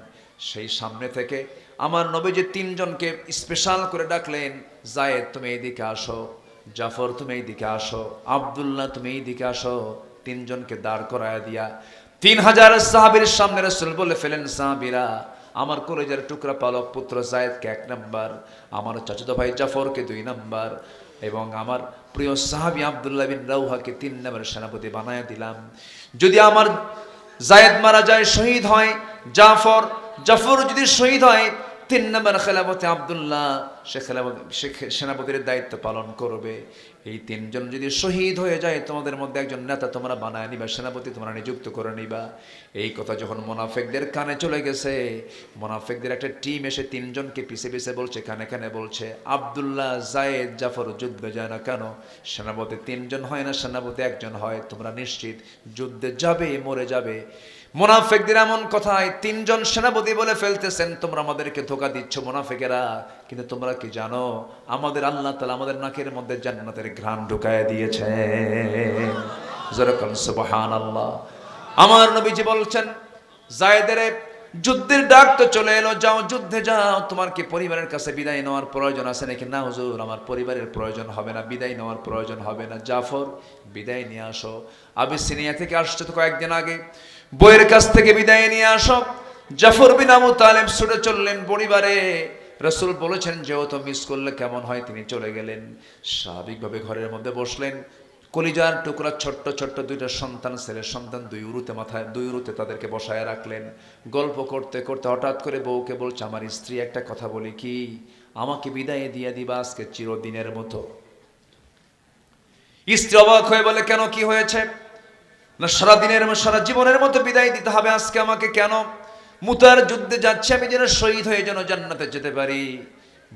সেই সামনে থেকে আমার নবীজি 3 জনকে স্পেশাল করে ডাকলেন, যায়েদ তুমি এইদিকে আসো, জাফর তুমি এইদিকে আসো, আব্দুল্লাহ তুমি এইদিকে আসো। 3 জনকে দাঁড় করায় দিয়া 3000 সাহাবীর সামনে রাসূল বলে ফেলেন, সাহাবীরা আমার কলেজের টুকরা পালক পুত্র যায়েদকে 1 নাম্বার, আমার চাচাতো ভাই জাফরকে 2 নাম্বার এবং আমার প্রিয় সাহাবী আব্দুল্লাহ বিন রাওহাকে 3 নাম্বার সেনাপতি বানায় দিলাম। যদি আমার যায়েদ মারা যায়, শহীদ হয় জাফর যদি শহীদ হয়, 3 নাম্বার খেলাফতে আব্দুল্লাহ সে সেনাপতির দায়িত্ব পালন করবে। এই 3 জন যদি শহীদ হয়ে যায়, তোমাদের মধ্যে একজন নেতা তোমরা বানায় নিবা, সেনাপতি তোমরা নিযুক্ত করে নিবা। এই কথা যখন মুনাফিকদের কানে চলে গেছে, মুনাফিকদের একটা টিম এসে 3 জনকে পিছে পিছে বলছে, কানে কানে বলছে, আব্দুল্লাহ যায়েদ জাফর যুদ্ধে যায় না কেন? সেনাপতি 3 জন হয় না, সেনাপতি 1 জন হয়, তোমরা নিশ্চিত যুদ্ধে যাবে, মরে যাবে। মুনাফিকদের এমন কথায় 3 জন সেনাপতি বলে ফেলতেছেন, তোমরা আমাদেরকে ধোঁকা দিচ্ছ মুনাফিকেরা, কিন্তু তোমরা কি জানো আমাদের আল্লাহ তাআলা আমাদের নাকের মধ্যে জান্নাতের ঘ্রাণ ঢুকায় দিয়েছে। সুবহানাল্লাহ। আমার নবীজি বলছেন, যায়েদের যুদ্ধের ডাক তো চলে এলো, যাও যুদ্ধে যাও। তোমার কি পরিবারের কাছে বিদায় নেওয়ার প্রয়োজন আছে নাকি? না হুজুর, আমার পরিবারের প্রয়োজন হবে না, বিদায় নেওয়ার প্রয়োজন হবে না। জাফর বিদায় নিয়ে আসো, আবিসিনিয়া থেকে আসছে তো কয়েকদিন আগে, বইয়ের কাছ থেকে বিদায় নিয়ে আসো। জাফর বিন আবু তালেব ছুটে চললেন পরিবারে, রাসূল বলেছেন যেহেতু মিস করলে কেমন হয়, তিনি চলে গেলেন। স্বাভাবিকভাবে ঘরের মধ্যে বসলেন। কলিজার টুকরা ছোট্ট ছোট্ট দুইটা সন্তান, ছেলের সন্তান, দুই উরুতে তাদেরকে বসায় রাখলেন। গল্প করতে করতে হঠাৎ করে বউকে বলছে, আমার স্ত্রী, একটা কথা বলি কি, আমাকে বিদায় দিয়ে দিবা আজকে চিরদিনের মতো। স্ত্রী অবাক হয়ে বলে, কেন, কি হয়েছে? না, সারা জীবনের মতো বিদায় দিতে হবে আজকে আমাকে। কেন? মুতার যুদ্ধে যাচ্ছে আমি, যেন শহীদ হয়ে যেন জান্নাতে যেতে পারি।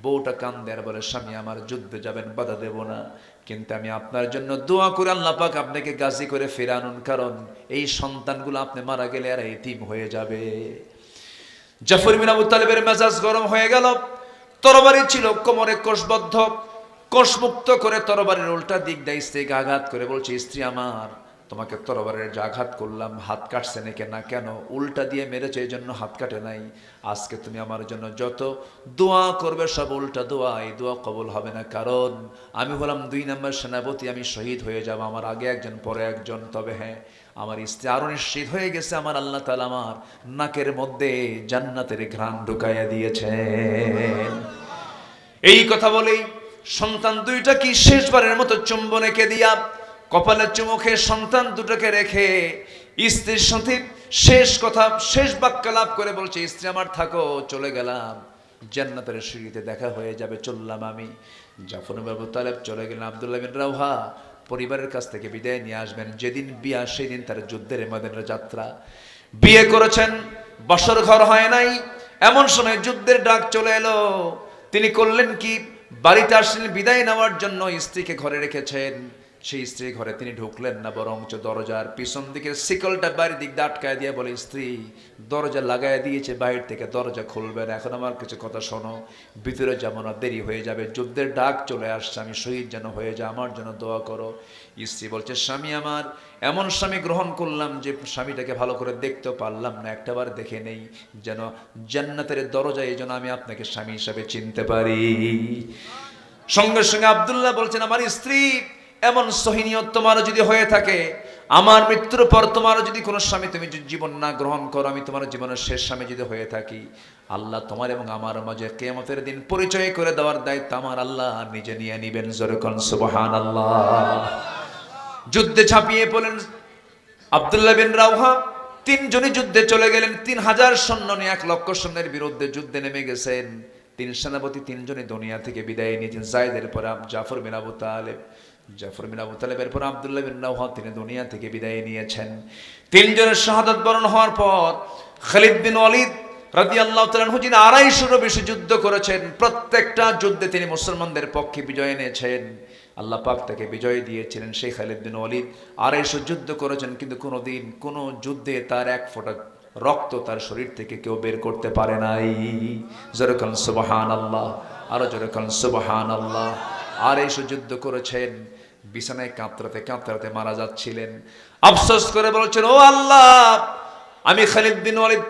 বউটা কান্দে আর বলে, স্বামী আমার, যুদ্ধে যাবেন, বাধা দেব না, কিন্তু আমি আপনার জন্য দোয়া করে আল্লাহ পাক আপনাকে গাজী করে ফিরে আনুন, কারণ এই সন্তানগুলো আপনি মারা গেলে আর এতিম হয়ে যাবে। জাফর বিন আবু তালেবের মেজাজ গরম হয়ে গেল। তরবারি ছিল কোমরে কোষবদ্ধ, কোষমুক্ত করে তরবারির উল্টা দিক দিয়ে স্ত্রীকে আঘাত করে বলছে, স্ত্রী আমার, তোমাকে তরবারের যে আঘাত করলাম, হাত কাটছে নাকি? না। কেন? উল্টা দিয়ে মেরেছে, এই জন্য হাত কাটে নাই। আজকে তুমি আমার জন্য যত দোয়া করবে সব উল্টা দোয়া, এই দোয়া কবুল হবে না, কারণ আমি হলাম 2 নম্বর সেনাপতি, আমি শহীদ হয়ে যাব, আমার আগে একজন পরে একজন। তবে হ্যাঁ, আমার স্ত্রী আরো নিশ্চিত হয়ে গেছে, আমার আল্লাহ তাআলা আমার নাকের মধ্যে জান্নাতের ঘ্রাণ ঢুকাইয়া দিয়েছেন। এই কথা বলেই সন্তান দুইটা কি শেষবারের মতো চুম্বন এঁকে দিয়া কপালে চুমু খেয়ে সন্তান দুটোকে রেখে স্ত্রীর সাথে শেষ কথা, শেষ বাক্যালাপ করে বলছে, স্ত্রী আমার, থাকো, চলে গেলাম, জান্নাতের সিঁড়িতে দেখা হয়ে যাবে, চললাম আমি। জাফর বিন আবু তালেব চলে গেলেন। আব্দুল্লাহ বিন রাওহা পরিবারের কাছ থেকে বিদায় নিয়ে আসবেন। যেদিন বিয়া সেদিন তার যুদ্ধের ময়দানের যাত্রা। বিয়ে করেছেন, বাসর ঘর হয় নাই, এমন সময় যুদ্ধের ডাক চলে এলো। তিনি করলেন কি, বাড়িতে আসলেন বিদায় নেওয়ার জন্য, স্ত্রীকে ঘরে রেখেছেন। সেই স্ত্রী ঘরে তিনি ঢুকলেন না, বরঞ্চ দরজার পিছন দিকের শিকলটা বাইরের দিক দিয়ে আটকায় দিয়ে বলে, স্ত্রী, দরজা লাগাই দিয়েছে, বাইরে থেকে দরজা খুলবে না, এখন আমার কিছু কথা শোনো, ভিতরে যাবো না, দেরি হয়ে যাবে, যুদ্ধের ডাক চলে আসছে, আমি শহীদ যেন হয়ে যায়, আমার জন্য দোয়া করো। স্ত্রী বলছে, স্বামী আমার, এমন স্বামী গ্রহণ করলাম যে স্বামীটাকে ভালো করে দেখতেও পারলাম না, একটাবার দেখে নেই, যেন জান্নাতের দরজা, এই জন্য আমি আপনাকে স্বামী হিসাবে চিনতে পারি। সঙ্গে সঙ্গে আব্দুল্লাহ বলছেন, আমার স্ত্রী, এমন সহিনিয়ত তোমার যদি হয়ে থাকে, আমার মৃত্যুর পর তোমার যদি কোনো স্বামী তুমি জীবন না গ্রহণ করো, আমি তোমার জীবনের শেষ স্বামী যদি হয়ে থাকি, আল্লাহ তোমার এবং আমার মাঝে কিয়ামতের দিন পরিচয় করে দেওয়ার দায়িত্ব আমার আল্লাহ নিজে নিয়ে নিবেন। জোরে কোন সুবহানাল্লাহ। যুদ্ধে ঝাঁপিয়ে পড়লেন আব্দুল্লাহ বিন রাওহা। 3 জনই যুদ্ধে চলে গেলেন। 3000 সৈন্য নিয়ে 1 লক্ষ সৈন্যের বিরুদ্ধে যুদ্ধে নেমে গেছেন। 3 সেনাপতি 3 জনই দুনিয়া থেকে বিদায় নিয়েছেন। যায়েদের পর জাফর বিন আবু তালেব, জাফর বিন আবু তালেবের পর আব্দুল্লাহ বিন রাওহা, তিনি দুনিয়া থেকে বিদায় নিয়েছেন। 3 জনের শাহাদাত বরণ হওয়ার পর খালিদ বিন ওয়ালিদ রাদিয়াল্লাহু তাআলা আনহু, যিনি 250 বেশি যুদ্ধ করেছেন, প্রত্যেকটা যুদ্ধে তিনি মুসলমানদের পক্ষে বিজয় এনেছেন, আল্লাহ পাক তাকে বিজয় দিয়েছিলেন। সেই খালিদ বিন ওয়ালিদ 250 যুদ্ধ করেছেন, কিন্তু কোনোদিন কোনো যুদ্ধে তার 1 ফোঁটা রক্ত তার শরীর থেকে কেউ বের করতে পারে নাই। জোরে বলেন সুবহানাল্লাহ, আরো জোরে বলেন সুবহানাল্লাহ। 250 যুদ্ধ করেছেন, বিছানায় কাঁপতে কাঁপতে মারা যাচ্ছিলেন। আফসোস করে বলছেন, ও আল্লাহ, আমি খালিদ বিন ওয়ালিদ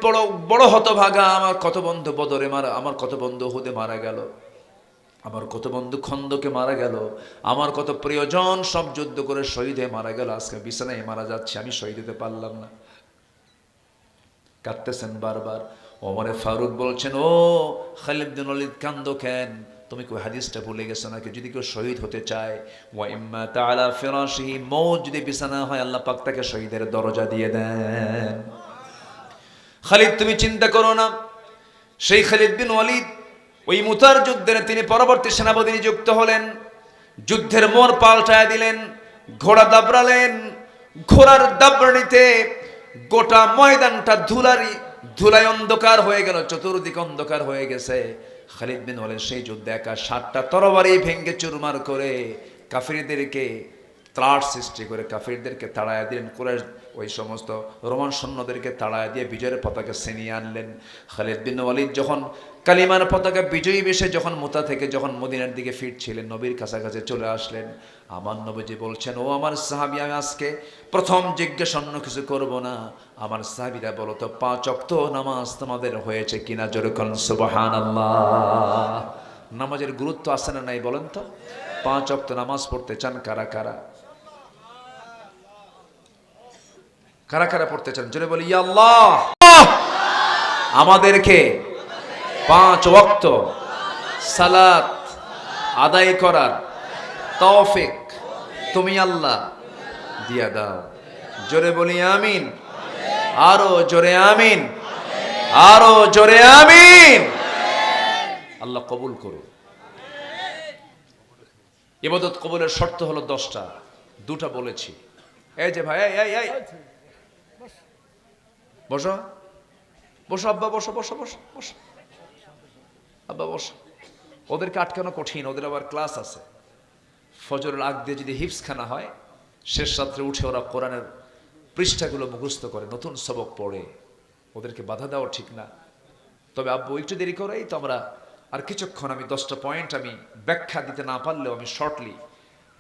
বড় হতভাগা, আমার কত বন্ধু বদরে মারা, আমার কত বন্ধু উহুদে মারা গেল, আমার কত বন্ধু খন্দকে মারা গেল, আমার কত প্রিয়জন সব যুদ্ধ করে শহীদ হয়ে মারা গেল, আজকে বিছানায় মারা যাচ্ছে, আমি শহীদ হতে পারলাম না। কাঁদতেছেন বারবার। ওমরে ফারুক বলছেন, ও খালিদ বিন ওয়ালিদ, কান্দো কেন? তুমি কি হাদিসটা ভুলে গেছো নাকি? যদি কেউ শহীদ হতে চায়, ওয়া ইম্মা তাআলা ফিরাশিহি, মৌত যদি বিছানা হয়, আল্লাহ পাক তাকে শহীদের দরজা দিয়ে দেন। খালিদ, তুমি চিন্তা করো না। সেই খালিদ বিন ওয়ালিদ ওই মুতার যুদ্ধের তিনি পরবর্তী সেনাপতি নিযুক্ত হলেন। যুদ্ধের মোড় পাল্টায় দিলেন, ঘোড়া দাবড়ালেন। ঘোড়ার দাবড়ানিতে গোটা ময়দানটা ধুলায় অন্ধকার হয়ে গেল, চতুর্দিকে অন্ধকার হয়ে গেছে। খালিদ বিন ওয়ালিদ সেই যুদ্ধে একা 7টা তরবারি ভেঙ্গে চুরমার করে কাফিরদেরকে ত্রাস সৃষ্টি করে কাফিরদেরকে তাড়ায় দিলেন। কুরাইশ ওই সমস্ত রোমান সৈন্যদেরকে তাড়ায় দিয়ে বিজয়ের পতাকা ছিনিয়ে আনলেন। খালিদ বিন ওয়ালিদ যখন কালিমার পতাকা বিজয়ী বেশে যখন মুতা থেকে যখন মদিনার দিকে ফিরছিলেন, নবীর কাছাকাছি চলে আসলেন। আমার নবীজি বলছেন, ও আমার সাহাবী, আমি আজকে প্রথম জিজ্ঞেস অন্য কিছু করব না, আমার সাহাবীরা বলো তো 5 ওয়াক্ত নামাজ তোমাদের হয়েছে কিনা? জোরে বলেন সুবহানাল্লাহ। নামাজের গুরুত্ব আছে না নাই বলেন তো? 5 ওয়াক্ত নামাজ পড়তে চান কারা কারা? কারা কারা পড়তে চান? জোরে বলি ইয়া আল্লাহ। আমাদেরকে 5 ওয়াক্ত সালাত আদায় করার তৌফিক তুমি আল্লাহ দিয়া দাও। জোরে বলি আমিন, আরো জোরে আমিন, আরো জোরে আমিন। আল্লাহ কবুল করুন। ইবাদত কবুলের শর্ত হলো 10টা, 2টা বলেছি। এই যে ভাই, এই বসো বসো আব্বা, বসো বসো বসো বসো আব্বা বসো। ওদেরকে আটকানো কঠিন, ওদের আবার ক্লাস আছে। ফজরের আগ দিয়ে যদি হিফজখানা হয়, শেষ রাত্রে উঠে ওরা কোরআনের পৃষ্ঠাগুলো মুখস্থ করে, নতুন সবক পড়ে, ওদেরকে বাধা দেওয়া ঠিক না। তবে আব্বু একটু দেরি করেই তো আমরা আর কিছুক্ষণ, আমি 10টা পয়েন্ট আমি ব্যাখ্যা দিতে না পারলেও আমি শর্টলি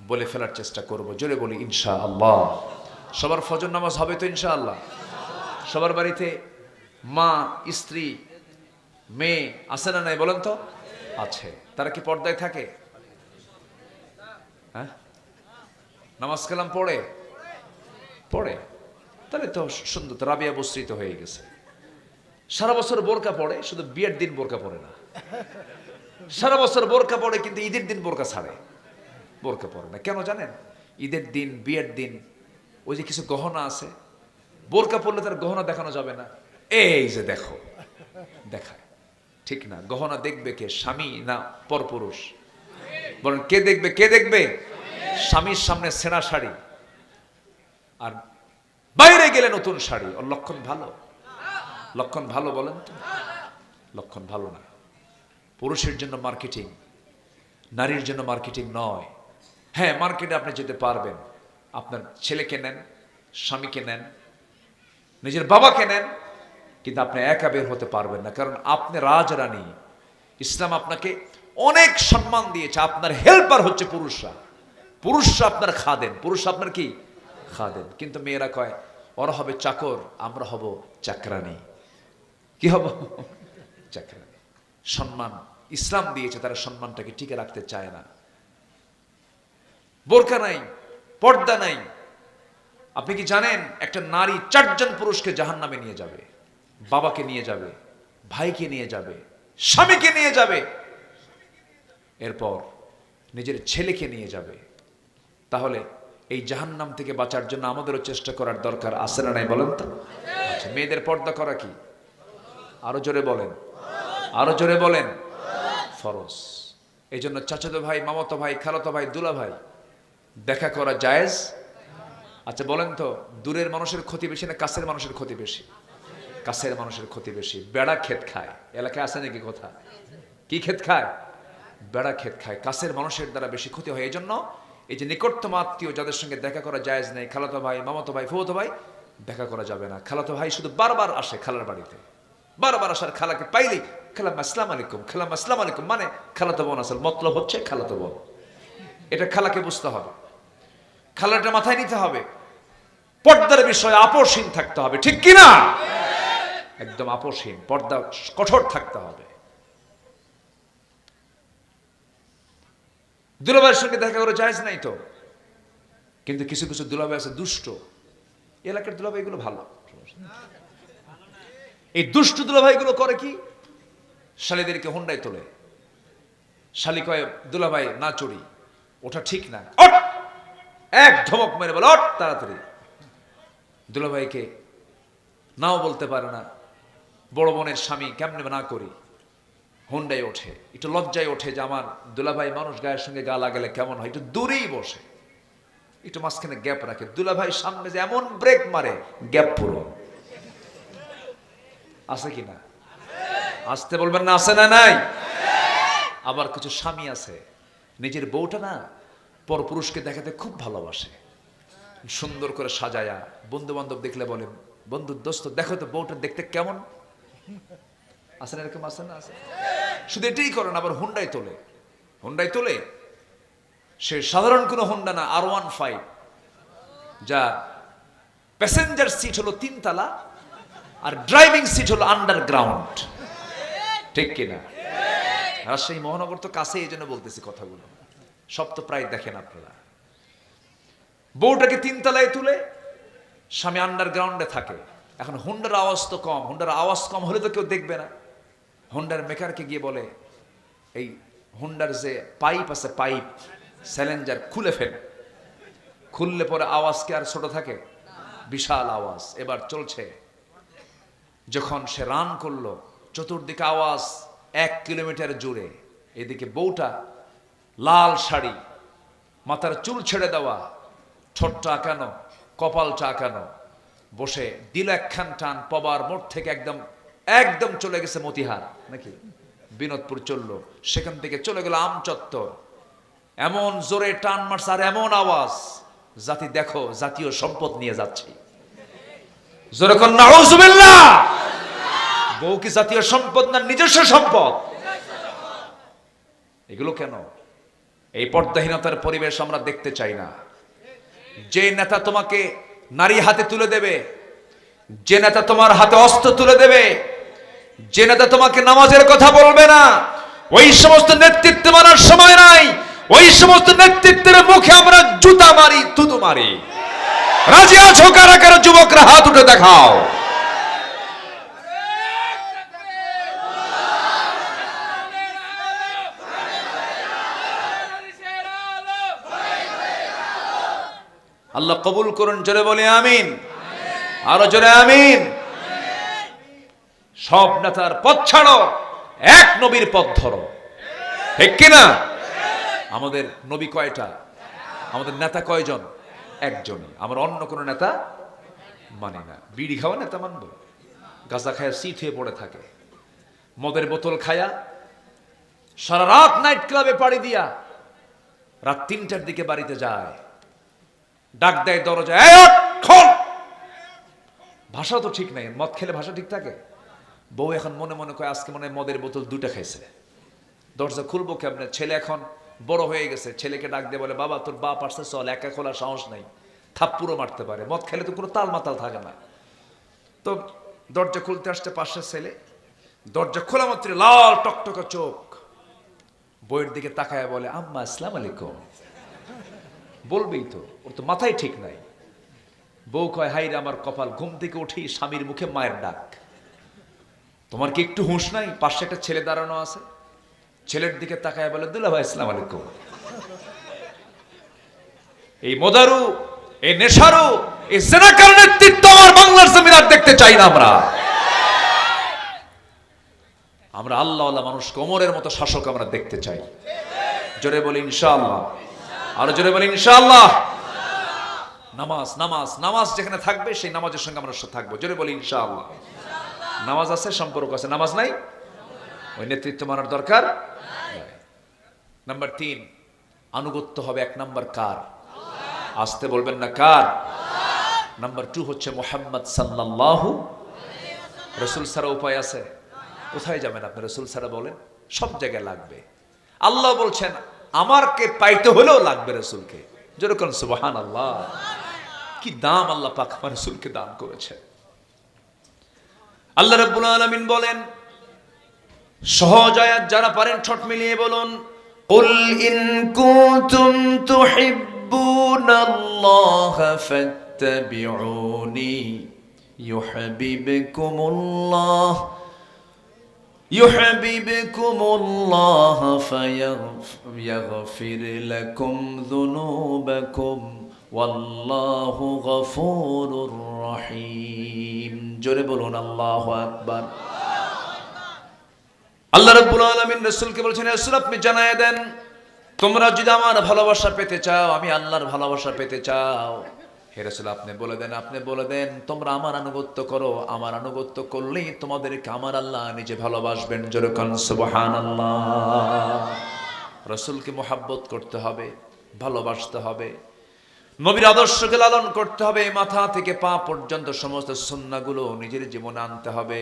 বলে ফেলার চেষ্টা করব। জোরে বলি ইনশাআল্লাহ। সবার ফজর নামাজ হবে তো ইনশাআল্লাহ? সবার বাড়িতে মা, স্ত্রী, মেয়ে আছে না নাই বলেন তো? আছে। তারা কি পর্দায় থাকে? হ্যাঁ, নামাজ কালাম পড়ে পড়ে? তাহলে তো সুন্দর, তো রাবিয়া বস্ত্রিত হয়ে গেছে। সারা বছর বোরকা পড়ে, শুধু বিয়ের দিন বোরকা পড়ে না। সারা বছর বোরকা পড়ে কিন্তু ঈদের দিন বোরকা ছাড়ে, বোরকা পড়ে না। কেন জানেন? ঈদের দিন, বিয়ের দিন ওই যে কিছু গহনা আছে, বোরকা পড়লে তার গহনা দেখানো যাবে না। এই যে দেখো, দেখায়, ঠিক না? গহনা দেখবে কে? স্বামী না পরপুরুষ? বলেন কে দেখবে? কে দেখবে? স্বামীর সামনে ছেঁড়া শাড়ি, আর বাইরে গেলে নতুন শাড়ি। ওর লক্ষণ ভালো? লক্ষণ ভালো বলেন তো? লক্ষণ ভালো না। পুরুষের জন্য মার্কেটিং, নারীর জন্য মার্কেটিং নয়। হ্যাঁ, মার্কেটে আপনি যেতে পারবেন, আপনার ছেলেকে নেন, স্বামীকে নেন, নিজের বাবাকে নেন, কিন্তু আপনি একা বের হতে পারবেন না, কারণ আপনি রাজরানী। ইসলাম আপনাকে অনেক সম্মান দিয়েছে। আপনার হেল্পার হচ্ছে পুরুষরা, পুরুষরা আপনার খাদেন, পুরুষ আপনার কি খাদেন। কিন্তু মেয়েরা কয় ওরা হবে চাকর, আমরা হব চাকরানি। কি হব? চাকরানি। সম্মান ইসলাম দিয়েছে, তারা সম্মানটাকে টিকে রাখতে চায় না। বোরকা নাই, পর্দা নাই। আপনি কি জানেন একটা নারী 4 জন পুরুষকে জাহান্নামে নিয়ে যাবে? বাবাকে নিয়ে যাবে, ভাইকে নিয়ে যাবে, স্বামীকে নিয়ে যাবে, এরপর নিজের ছেলেকে নিয়ে যাবে। তাহলে এই জাহান্নাম থেকে বাঁচার জন্য আমাদেরও চেষ্টা করার দরকার আছে না নাই বলেন তো? আচ্ছা, মেয়েদের পর্দা করা কি? আরো জোরে বলেন, আরো জোরে বলেন। ফরজ। এই জন্য চাচাতো ভাই, মামাতো ভাই, খালাতো ভাই, দুলা ভাই দেখা করা জায়েজ? আচ্ছা বলেন তো, দূরের মানুষের ক্ষতি বেশি না কাছের মানুষের ক্ষতি বেশি? কাছের মানুষের ক্ষতি বেশি। বেড়া ক্ষেত খায়, এলাকায় আছে নাকি কথা? কি ক্ষেত খায়? বেড়া ক্ষেত খায়। কাছের মানুষের দ্বারা বেশি ক্ষতি হয়। এই জন্য এই যে নিকটতম আত্মীয় যাদের সঙ্গে দেখা করা জায়েজ নেই, খালাতো ভাই, মামাতো ভাই, ফুফাতো ভাই, দেখা করা যাবে না। খালাতো ভাই শুধু বারবার আসে খালার বাড়িতে, বারবার আসার, খালাকে পাইলেই খালাম্মা আসসালামু আলাইকুম, খালাম্মা আসসালামু আলাইকুম, মানে খালাতো বোন আসল, মতলব হচ্ছে খালাতো বোন। এটা খালাকে বুঝতে হবে, খালাটা মাথায় নিতে হবে। পর্দার বিষয়ে আপোষহীন থাকতে হবে, ঠিক কিনা? একদম আপোষহীন, পর্দা কঠোর থাকতে হবে। দুলাভাইয়ের সঙ্গে দেখা করে জায়েজ নাই তো, কিন্তু কিছু কিছু দুলাভাই আছে দুষ্ট। এলাকার দুলাভাইগুলো ভালো, এই দুষ্ট দুলাভাইগুলো করে কি? শালীদেরকে হুন্ডায় তোলে। শালী কয় দুলাভাই না চড়ি, ওটা ঠিক না, ওঠ! এক ধমক মেরে বলে ওঠ তাড়াতাড়ি। দুলাভাইকে নাও বলতে পারে না। বড় বোনের স্বামী কেমনে না করি, হুন্ডায় ওঠে, একটু লজ্জায় ওঠে যে আমার দুলাভাই মানুষ গায়ের সঙ্গে গা লাগালে কেমন হয়, একটু দূরেই বসে, একটু মাঝখানে গ্যাপ রাখে। দুলাভাই সামনে যে এমন ব্রেক মারে, গ্যাপ পুরো। আছে কিনা? আসতে বলবেন না, আছে না নাই? আবার কিছু স্বামী আছে নিজের বউটা না পরপুরুষকে দেখাতে খুব ভালোবাসে, সুন্দর করে সাজায়া। বন্ধু বান্ধব দেখলে বলে, বন্ধু দোস্ত দেখো তো বউটা দেখতে কেমন। আছে না এরকম? আছে না? আছে। শুধু এটাই করেন, আবার হুন্ডায় তোলে। হুন্ডায় তোলে, সে সাধারণ কোনো হুন্ডা না, R15, যা প্যাসেঞ্জার সিট হলো 3 তলা আর ড্রাইভিং সিট হলো আন্ডারগ্রাউন্ড, ঠিক কিনা? রাজশাহী মহানগর তো কাছে, এই জন্য বলতেছি কথাগুলো, সব তো প্রায় দেখেন আপনারা। বউটাকে 3 তলায় তুলে, স্বামী আন্ডারগ্রাউন্ডে থাকে। এখন হুন্ডার আওয়াজ তো কম, হুন্ডার আওয়াজ কম হলে তো কেউ দেখবে না। হুন্ডার মেকারকে গিয়ে বলে, এই হুন্ডার যে পাইপ আছে, পাইপ স্যালেঞ্জার খুলে ফেলে, খুললে পরে আওয়াজ কি আর ছোট থাকে? বিশাল আওয়াজ। এবার চলছে, যখন সে রান করলো, চতুর্দিকে আওয়াজ 1 কিলোমিটার জুড়ে। এদিকে বউটা লাল শাড়ি, মাথার চুল ছেড়ে দেওয়া, ঠোঁটটা আঁকানো, কপালটা আঁকানো, বসে দিল একখান টান পবার মোড় থেকে একদম একদম চলে গেছে মতিহার নাকি বিনোদপুর, চললো সেখান থেকে চলে গেল আমচত্বর। এমন জোরে টান মারছে আর এমন আওয়াজ, জাতি দেখো জাতীয় সম্পদ নিয়ে যাচ্ছে। জোরে কোন নাউজুবিল্লাহ। বউ কি জাতীয় সম্পদ না নিজস্ব সম্পদ? এগুলো কেন? এই পর্দাহীনতার পরিবেশ আমরা দেখতে চাই না। যে নেতা তোমাকে নারী হাতে তুলে দেবে, যে নেতা তোমার হাতে অস্ত্র তুলে দেবে, যে নেতা তোমাকে নামাজের কথা বলবে না, ওই সমস্ত নেতৃত্ব মানার সময় নাই। ওই সমস্ত নেতৃত্বের মুখে আমরা জুতা মারি, থুতু মারি। রাজি আছো কারা কারা? যুবকরা হাত উঠে দেখাও। আল্লাহ কবুল করুন, জোরে বলে আমিন। আরো জোরে আমিন। সব নেতার পথ ছাড়ো, এক নবীর পথ ধরো, ঠিক কিনা? আমাদের নবী কয়টা? আমাদের নেতা কয়জন? একজনই। আমরা অন্য কোন নেতা মানি না। বিড়ি খাওয়া নেতা মানবো? গাঁজা খায়া সিট হয়ে পড়ে থাকে, মদের বোতল খায়া সারা রাত নাইট ক্লাবে পাড়ি দিয়া রাত 3টার দিকে বাড়িতে যায়, ডাক দেয় দরজায়, ভাষা তো ঠিক নাই। মদ খেলে ভাষা ঠিক থাকে? বউ এখন মনে মনে কয় আজকে মনে হয় মদের বোতল 2টা খাইছে। দরজা খুলবো কেমনে? ছেলে এখন বড় হয়ে গেছে, ছেলেকে ডাক দিয়ে বলে, বাবা তোর বাপ আসছে, চল, একা খোলার সাহস নাই, থাপ্পুরও মারতে পারে। মদ খেলে তো কোনো তাল মাতাল থাকে না। তো দরজা খুলতে আসছে পাশের ছেলে, দরজা খোলা মাত্র লাল টকটকা চোখ, বইয়ের দিকে তাকায় বলে, আম্মা আসসালামু আলাইকুম। বলবেই তো, ওর তো মাথায় ঠিক নাই। বউ কয়, হাই রে আমার কপাল, ঘুম থেকে উঠেই স্বামীর মুখে মায়ের ডাক। তোমার কি একটু হুঁশ নাই? পাশে একটা ছেলে দাঁড়ানো আছে, ছেলের দিকে তাকায় বলে, দুলা ভাই আসসালামু আলাইকুম। এই মদারু, এই নেশারু, এই জেনাকার নেতৃত্ব আমার বাংলার জমিন আর দেখতে চাই না। আমরা আল্লাহ আল্লাহ মানুষকে ওমরের মতো শাসক আমরা দেখতে চাই। জোরে বলি ইনশাআল্লাহ। আরো জোরে বলি ইনশাআল্লাহ। নামাজ, নামাজ, নামাজ যেখানে থাকবে সেই নামাজের সঙ্গে আমরা থাকবো। জোরে বলি ইনশাআল্লাহ। নামাজ আছে, সম্পর্ক আছে, নামাজ নাই, ওই নেতৃত্ব মানার দরকার। নাম্বার 3, আনুগত্য হবে 1 নাম্বার কার? আসতে বলবেন না, কার? নাম্বার 2 হচ্ছে মুহাম্মদ সাল্লাল্লাহু। রাসূল ছাড়া উপায় আছে? কোথায় যাবেন আপনি? রাসূল ছাড়া বলেন, সব জায়গায় লাগবে। আল্লাহ বলছেন আমারকে পাইতে হলেও লাগবে রাসূলকে। যেরকম সুবহানাল্লাহ, কি দাম আল্লাহ পাক আমার রাসূলকে দান করেছে। আল্লাহ রাব্বুল আলামিন বলেন, সহজ আয়াত যারা পারেন ঠোঁট মিলিয়ে বলুন, কুল ইন কুনতুম তুহিব্বুনাল্লাহা ফাত্তাবিউনি ইউহিব্বুকুমুল্লাহ ফায়াগফির লাকুম যুনুবাকুম ওয়াল্লাহু গফুরুর রহিম। জোরে বলুন আল্লাহু আকবার। আল্লাহ রাব্বুল আলামিন রাসূলকে বলছেন, রাসূল আপনি জানায়ে দেন, তোমরা যদি আমার ভালোবাসা পেতে চাও, আমি আল্লাহর ভালোবাসা পেতে চাও, হে রাসূল আপনি বলে দেন, আপনি বলে দেন তোমরা আমার আনুগত্য করো। আমার আনুগত্য করলেই তোমাদেরকে আমার আল্লাহ নিজে ভালোবাসবেন। জোরে কোন সুবহানাল্লাহ। রাসূলকে মুহাব্বত করতে হবে, ভালোবাসতে হবে, নবীর আদর্শকে লালন করতে হবে, মাথা থেকে পা পর্যন্ত সমস্ত সুন্নাহগুলো নিজের জীবনে আনতে হবে।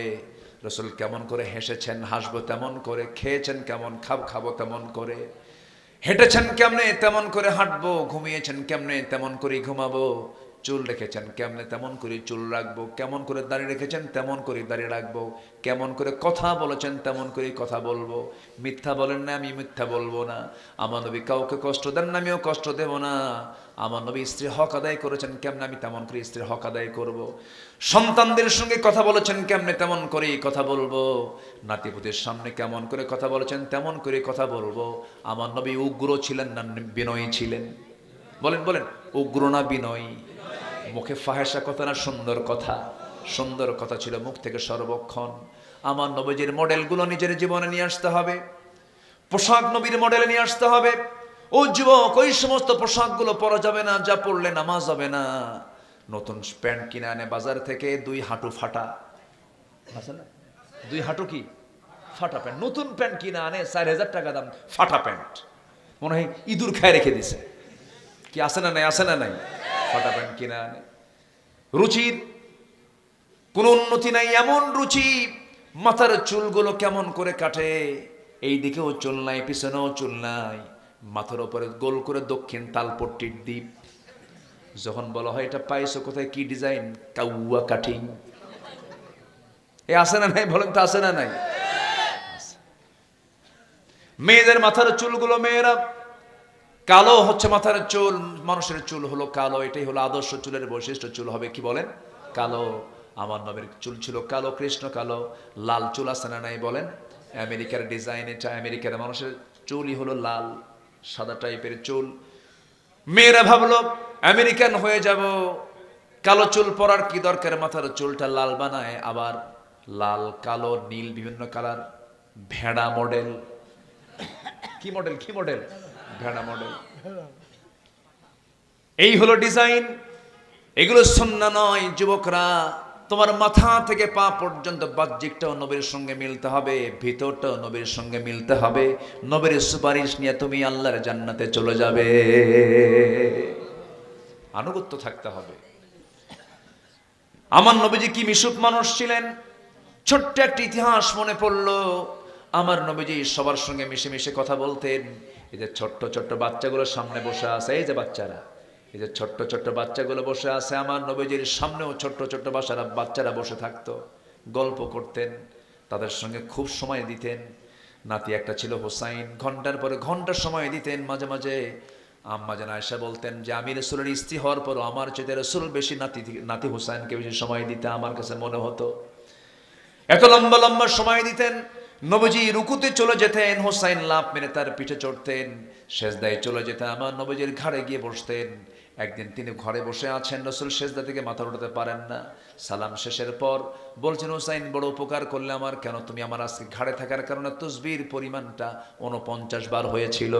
রাসূল কেমন করে হেসেছেন, হাসবো তেমন করে, খেয়েছেন কেমন, খাবো তেমন করে, হেঁটেছেন কেমনে তেমন করে হাঁটবো, ঘুমিয়েছেন কেমনে তেমন করে ঘুমাবো। চুল রেখেছেন কেমনে তেমন করে চুল রাখবো, কেমন করে দাঁড়িয়ে রেখেছেন তেমন করে দাঁড়িয়ে রাখবো, কেমন করে কথা বলেছেন তেমন করে কথা বলবো, মিথ্যা বলেন না আমি মিথ্যা বলবো না, আমার নবী কাউকে কষ্ট দেন না আমিও কষ্ট দেব না, আমার নবী স্ত্রীর হক আদায় করেছেন কেমনে আমি তেমন করে স্ত্রীর হক আদায় করব, সন্তানদের সঙ্গে কথা বলেছেন কেমনে তেমন করেই কথা বলবো, নাতিপুতির সামনে কেমন করে কথা বলেছেন তেমন করে কথা বলবো। আমার নবী উগ্র ছিলেন না বিনয়ী ছিলেন? বলেন বলেন, উগ্র না বিনয়ী? মুখে ফাহেসা কথা না সুন্দর কথা? সুন্দর কথা ছিল মুখ থেকে সর্বক্ষণ। আমার নবীজির মডেলগুলো নিজের জীবনে নিয়ে আসতে হবে, পোশাক নবীর মডেলে নিয়ে আসতে হবে। ও যুবক, ওই সমস্ত পোশাকগুলো পরা যাবে না যা পরলে নামাজ হবে না। নতুন প্যান্ট কিনে আনে বাজার থেকে, 2 হাঁটু ফাটা, আছে না 2 হাঁটু কি ফাটা প্যান্ট, নতুন প্যান্ট কিনে আনে 4000 টাকা দাম, ফাটা প্যান্ট, মনে হয় ইঁদুর খায় রেখে দিছে। কি আছে না নাই? আছে না নাই? ফাটা প্যান্ট কিনে আনে। রুচির কোন উন্নতি নাই, এমন রুচি, মাথার চুলগুলো কেমন করে কাটে, এই দিকেও চুল নাই পিছনেও চুল নাই, মাথার উপরে গোল করে দক্ষিণ তালপট্টির দ্বীপ। যখন বলা হয় এটা পাইছো কোথায়, কি ডিজাইন, কাউয়া কাটিং। এ আছে না নাই? বলেন তো আছে না নাই? মেয়েদের মাথার চুলগুলো, মেয়েরা কালো হচ্ছে মাথার চুল, মানুষের চুল হলো কালো, এটাই হলো আদর্শ চুলের বৈশিষ্ট্য, চুল হবে কি বলেন, কালো। আমার নবীর চুল ছিল কালো, কৃষ্ণ কালো। লাল চুল আছে না নাই? বলেন। আমেরিকার ডিজাইন এটা, আমেরিকার মানুষের চুলই হলো লাল, সাদা টাইপের চুল। মেয়েরা ভাবলো আমেরিকান হয়ে যাব, কালো চুল পরার কি দরকার, মাথার চুলটা লাল বানায়, আবার লাল কালো নীল বিভিন্ন কালার, ভেড়া মডেল। কি মডেল? কি মডেল? ভেড়া মডেল। এই হলো ডিজাইন। এগুলো সুন্নাহ নয়। যুবকরা, তোমার মাথা থেকে পা পর্যন্ত বাহ্যিকটাও নবীর সঙ্গে মিলতে হবে, ভিতরটাও নবীর সঙ্গে মিলতে হবে। নবীর সুপারিশ নিয়ে তুমি আল্লাহর জান্নাতে চলে যাবে। আনুগত্য থাকতে হবে। আমার নবীজি কি মিশুক মানুষ ছিলেন। ছোট্ট একটা ইতিহাস মনে পড়লো। আমার নবীজি সবার সঙ্গে মিশে মিশে কথা বলতেন। এই যে ছোট্ট ছোট্ট বাচ্চাগুলো সামনে বসে আছে, এই যে বাচ্চারা, এই যে ছোট্ট ছোট্ট বাচ্চাগুলো বসে আছে, আমার নবীজির সামনেও ছোট্ট ছোট্ট বাচ্চারা বসে থাকতো, গল্প করতেন, তাদের সঙ্গে খুব সময় দিতেন। নাতি একটা ছিল হোসাইন, ঘন্টার পরে ঘন্টার সময় দিতেন। মাঝে মাঝে আম্মা জান আয়েশা বলতেন যে আমি রাসূলের স্ত্রী হওয়ার পর আমার চেয়ে রাসূল বেশি নাতি হোসাইনকে বেশি সময় দিতে আমার কাছে মনে হতো। এত লম্বা লম্বা সময় দিতেন। নবীজি রুকুতে চলে যেতেন, হোসাইন লাফ মেরে তার পিঠে চড়তেন, সেজদায় চলে যেতেন, আমার নবীজির ঘাড়ে গিয়ে বসতেন। একদিন তিনি ঘরে বসে আছেন, রাসূল সেজদা থেকে মাথা উঠাতে পারেন না। সালাম শেষের পর বলছেন, হোসাইন বড় উপকার করলে আমার, কেন তুমি আমার আজকে ঘাড়ে থাকার কারণে তসবির পরিমাণটা 49 বার হয়েছিল।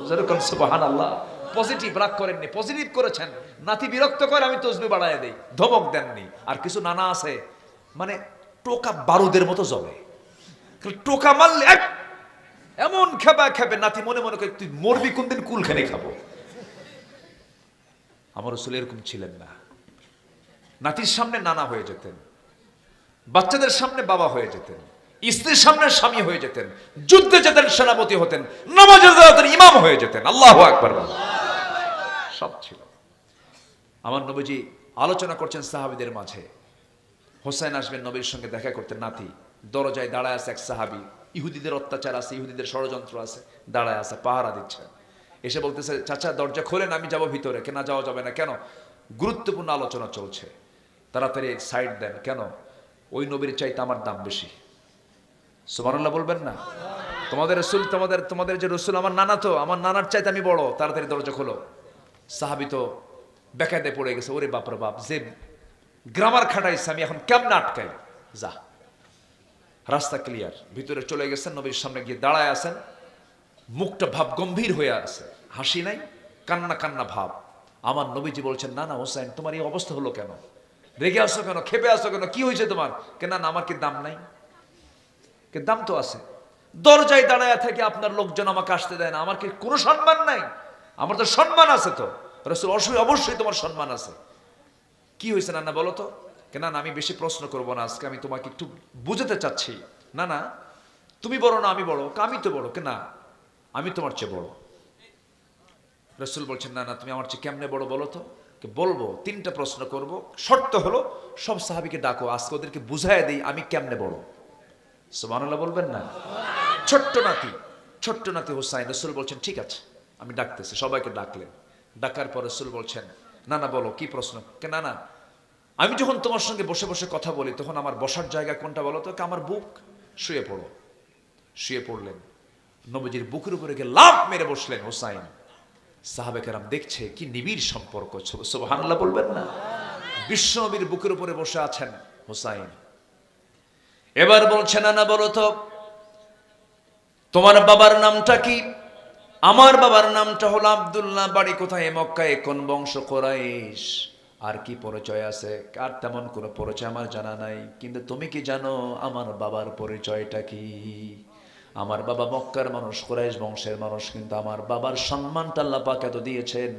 যেরকম সুবহানাল্লাহ। পজিটিভ, রাগ করেননি, পজিটিভ করেছেন। নাতি বিরক্ত করে আমি তসবি বাড়ায় দেই, ধমক দেননি। আর কিছু নানা আছে মানে টোকা বারুদের মতো জ্বলে, টোকা মারলে এমন খেপা খেপে, নাতি মনে মনে করে তুই মরবি কোনদিন, কুলখানি খাবো। আমার রাসূল এরকম ছিলেন না। নাতির সামনে নানা হয়ে যেতেন, বাচ্চাদের সামনে বাবা হয়ে যেতেন, স্ত্রীর সামনে স্বামী হয়ে যেতেন, যুদ্ধে যেতেন সেনাপতি হতেন, নামাজে যেতেন ইমাম হয়ে যেতেন। আল্লাহু আকবার। সব ছিল। আমার নবীজি আলোচনা করছেন সাহাবীদের মাঝে। হোসেন আসবেন নবীর সঙ্গে দেখা করতে, নাতি দরজায় দাঁড়ায় আছে, এক সাহাবী, ইহুদিদের অত্যাচার আছে, ইহুদিদের ষড়যন্ত্র আছে, দাঁড়ায় আছে, পাহারা দিচ্ছে। এসে বলতেছে, চাচা দরজা খোলেন, আমি যাব ভিতরে। কেন যাওয়া যাবে না? কেন? গুরুত্বপূর্ণ আলোচনা চলছে, তাড়াতাড়ি সাইড দেন। কেন? ওই নবীর চাইতে আমার দাম বেশি। সুবহানাল্লাহ বলবেন না? তোমাদের রাসূল, তোমাদের যে রাসূল আমার নানা, তো আমার নানার চাইতে আমি বড়, তাড়াতাড়ি দরজা খোলো। সাহাবী তো বেকায়দায় পড়ে গেছে, ওরে বাপরে বাপ, যে গ্রামার খাটাইছে আমি এখন কেমন আটকাই, যা। রাস্তা ক্লিয়ার, ভিতরে চলে গেছেন, নবীর সামনে গিয়ে দাঁড়ায় আছেন, মুখটা ভাব গম্ভীর হয়ে আছে, হাসি নাই, কান্না কান্না ভাব। আমার নবীজি বলছেন, না না হোসেন, তোমার এই অবস্থা হলো কেন? রেগে আসো কেন? খেপে আসো কেন? কি হয়েছে তোমার? কেন? না আমার কি দাম নাই? কে দাম তো আছে। দরজায় দাঁড়ায় থেকে আপনার লোকজন আমাকে আসতে দেয় না, আমার কি কোনো সম্মান নাই? আমার তো সম্মান আছে। তো রাসূল, অবশ্যই তোমার সম্মান আছে। কি হয়েছে না না বলো তো? কেন? না আমি বেশি প্রশ্ন করবো না আজকে, আমি তোমাকে একটু বুঝাতে চাচ্ছি। না না, তুমি বড় না আমি বড়? আমি তো বড়। কেন? আমি তোমার চেয়ে বড়। রাসূল বলছেন, না না, তুমি আমার চেয়ে কেমনে বড় বলো তো? বলবো, 3টা প্রশ্ন করব, শর্ত হলো সব সাহাবীকে ডাকো, আজকে ওদেরকে বুঝায় দিই আমি কেমনে বড়। সুবহানাল্লাহ বলবেন না? ছোট্ট নাতি হুসাইন, রাসূল বলছেন ঠিক আছে আমি ডাকতেছি, সবাইকে ডাকলেন। ডাকার পর রাসূল বলছেন না না বলো কি প্রশ্ন? না না, আমি যখন তোমার সঙ্গে বসে বসে কথা বলি তখন আমার বসার জায়গা কোনটা বলো তো? আমার বুক। শুয়ে পড়ো। শুয়ে পড়লেন, নবীজির বুকের উপরে গিয়ে লাফ মেরে বসলেন হুসাইন। সাহাবে কেরাম দেখছে কি নিবিড় সম্পর্ক, সুবহানাল্লাহ বলবেন না? বিশ্ব নবীর বুকের উপরে বসে আছেন হুসাইন। এবার বলছে না না বলো তো তোমার বাবার নামটা কি? আমার বাবার নামটা হলো আব্দুল্লাহ, বাড়ি কোথায়? মক্কায়। কোন বংশ? কুরাইশ। আর কি পরিচয় আছে? আর তেমন কোনো পরিচয় আমার জানা নাই, কিন্তু তুমি কি জানো আমার বাবার পরিচয়টা কি? আমার বাবা মক্কার মানুষ, কুরাইশ বংশের মানুষ, কিন্তু আমার বাবার সম্মানটা আল্লাহ পাক এত দিয়েছেন,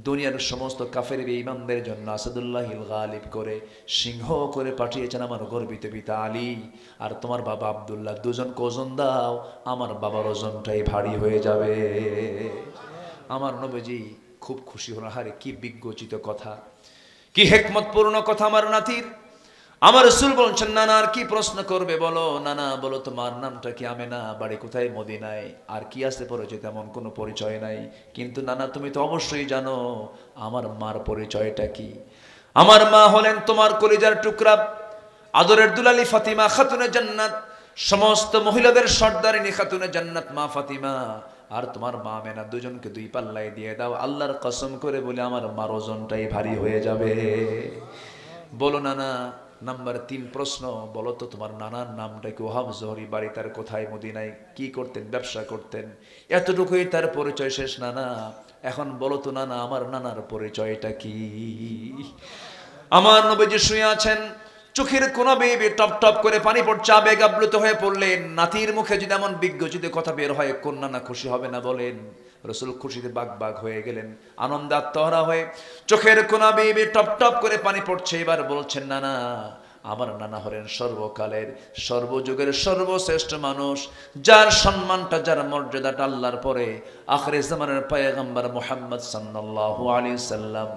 দুনিয়ার সমস্ত কাফের বেঈমানদের জন্য আসাদুল্লাহিল গালিব করে সিংহ করে পাঠিয়েছেন আমার গর্বিত পিতা আলী আর তোমার বাবা আব্দুল্লাহ। দুজন ওজন দাও, আমার বাবার ওজনটাই ভারী হয়ে যাবে। আমার নবীজি খুব খুশি হলো, হারে কি বিজ্ঞচিত কথা, কি হেকমতপূর্ণ কথা আমার নাতির। আমার রাসূল বলছেন না না আর কি প্রশ্ন করবে বলো? না না বলো তোমার নামটা কি? আমেনা, বাড়ি কোথায়? মদিনায়। আর কি আছে পরিচয়? তেমন কোনো পরিচয় নাই, কিন্তু না না তুমি তো অবশ্যই জানো আমার মার পরিচয়টা কি। আমার মা হলেন তোমার কলিজার টুকরা, আদরের দুলালি ফাতিমা খাতুনে জান্নাত, সমস্ত মহিলাদের সর্দারিনী খাতুনে জান্নাত মা ফাতিমা। আর তোমার মা আমেনা, দুজনকে 2 পাল্লায় দিয়ে দাও, আল্লাহর কসম করে বলে আমার মার ওজনটাই ভারী হয়ে যাবে। বলো নানা। নাম্বার 3 প্রশ্ন, বলো তো তোমার নানার নামটা কি? ওহাব জোহরি, বাড়ি তার কোথায়? মদিনায়। কি করতেন? ব্যবসা করতেন। এতটুকুই তার পরিচয়, শেষ। নানা এখন বলো তো নানা আমার নানার পরিচয়টা কি? আমার নবীজি শুয়ে আছেন, চোখের কোনা বেয়ে টপ টপ করে পানি পড়ছে, আবেগ আপ্লুত হয়ে পড়লেন। নাতির মুখে যদি এমন বিজ্ঞচিত কথা বের হয়, কোন নানা খুশি হবে না বলেন? রাসূল খুশিতে বাগ হয়ে গেলেন, আনন্দে আত্মহারা হয়ে চোখের কোনা বেয়ে টপ টপ করে পানি পড়ছে। এবার বলছেন নানা আমার নানা হলেন সর্বকালের সর্বযুগের সর্বশ্রেষ্ঠ মানুষ, যার সম্মানটা যার মর্যাদাটা আল্লাহর পরে আখির জামানের পয়গম্বর মুহাম্মদ সাল্লাল্লাহু আলাইহি সাল্লাম।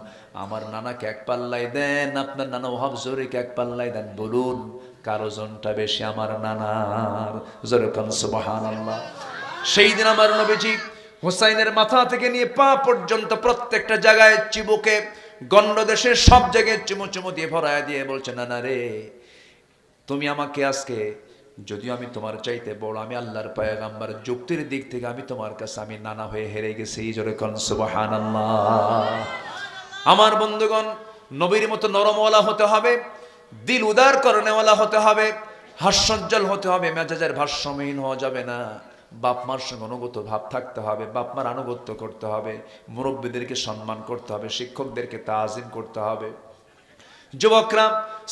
আমার নানাকে 1 পাল্লায় দেন, আপনার নানা ওহাব জোহরিকে 1 পাল্লায় দেন, বলুন কার ওজনটা বেশি? আমার নানার। জোরে কান সুবহানাল্লাহ। সেই দিন আমার নবীজি হুসাইনের মাথা থেকে নিয়ে পা পর্যন্ত প্রত্যেকটা জায়গায় চিবুকে গন্ডদেশের সব জায়গায় চুমু চুমু দিয়ে ভরায় দিয়ে বলছে নানা রে, তুমি আমাকে আজকে, যদিও আমি তোমার চাইতে বড়, আমি আল্লাহর পয়গম্বর, যুক্তির দিক থেকে আমি তোমার কাছে আমি নানা হয়ে হেরে গেছি। জোরে কান সুবহানাল্লাহ। আমার বন্ধুগণ, নবীর মতো নরমওয়ালা হতে হবে, দিল উদার করনেওয়ালা হতে হবে, হাস্যোজ্জ্বল হতে হবে, মেজাজের ভারসাম্যহীন হওয়া যাবে না। বাপ মার সঙ্গে অনুগত ভাব থাকতে হবে, বাপ মার আনুগত্য করতে হবে, মুরব্বীদেরকে সম্মান করতে হবে, শিক্ষকদেরকে তাজিম করতে হবে। যুবকরা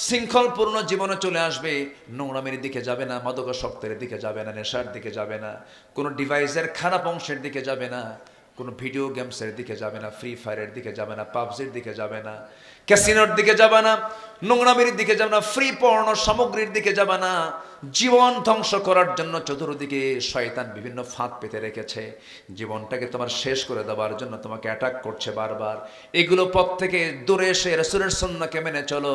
শৃঙ্খলপূর্ণ জীবনে চলে আসবে, নোংরামির দিকে যাবে না, মাদকাসক্তের দিকে যাবে না, নেশার দিকে যাবে না, কোনো ডিভাইসের খারাপ অংশের দিকে যাবে না, কোনো ভিডিও গেমসের দিকে যাবে না, ফ্রি ফায়ারের দিকে যাবে না, পাবজির দিকে যাবে না, ক্যাসিনোর দিকে যাবে না, নোংরামির দিকে যাবে না, ফ্রি পর্ণ সামগ্রীর দিকে যাবে না। জীবন ধ্বংস করার জন্য চতুর্দিকে শয়তান বিভিন্ন ফাঁদ পেতে রেখেছে, জীবনটাকে তোমার শেষ করে দেওয়ার জন্য তোমাকে অ্যাটাক করছে বারবার। এগুলো পথ থেকে দূরে এসে রাসূলের সুন্নাহকে মেনে চলো,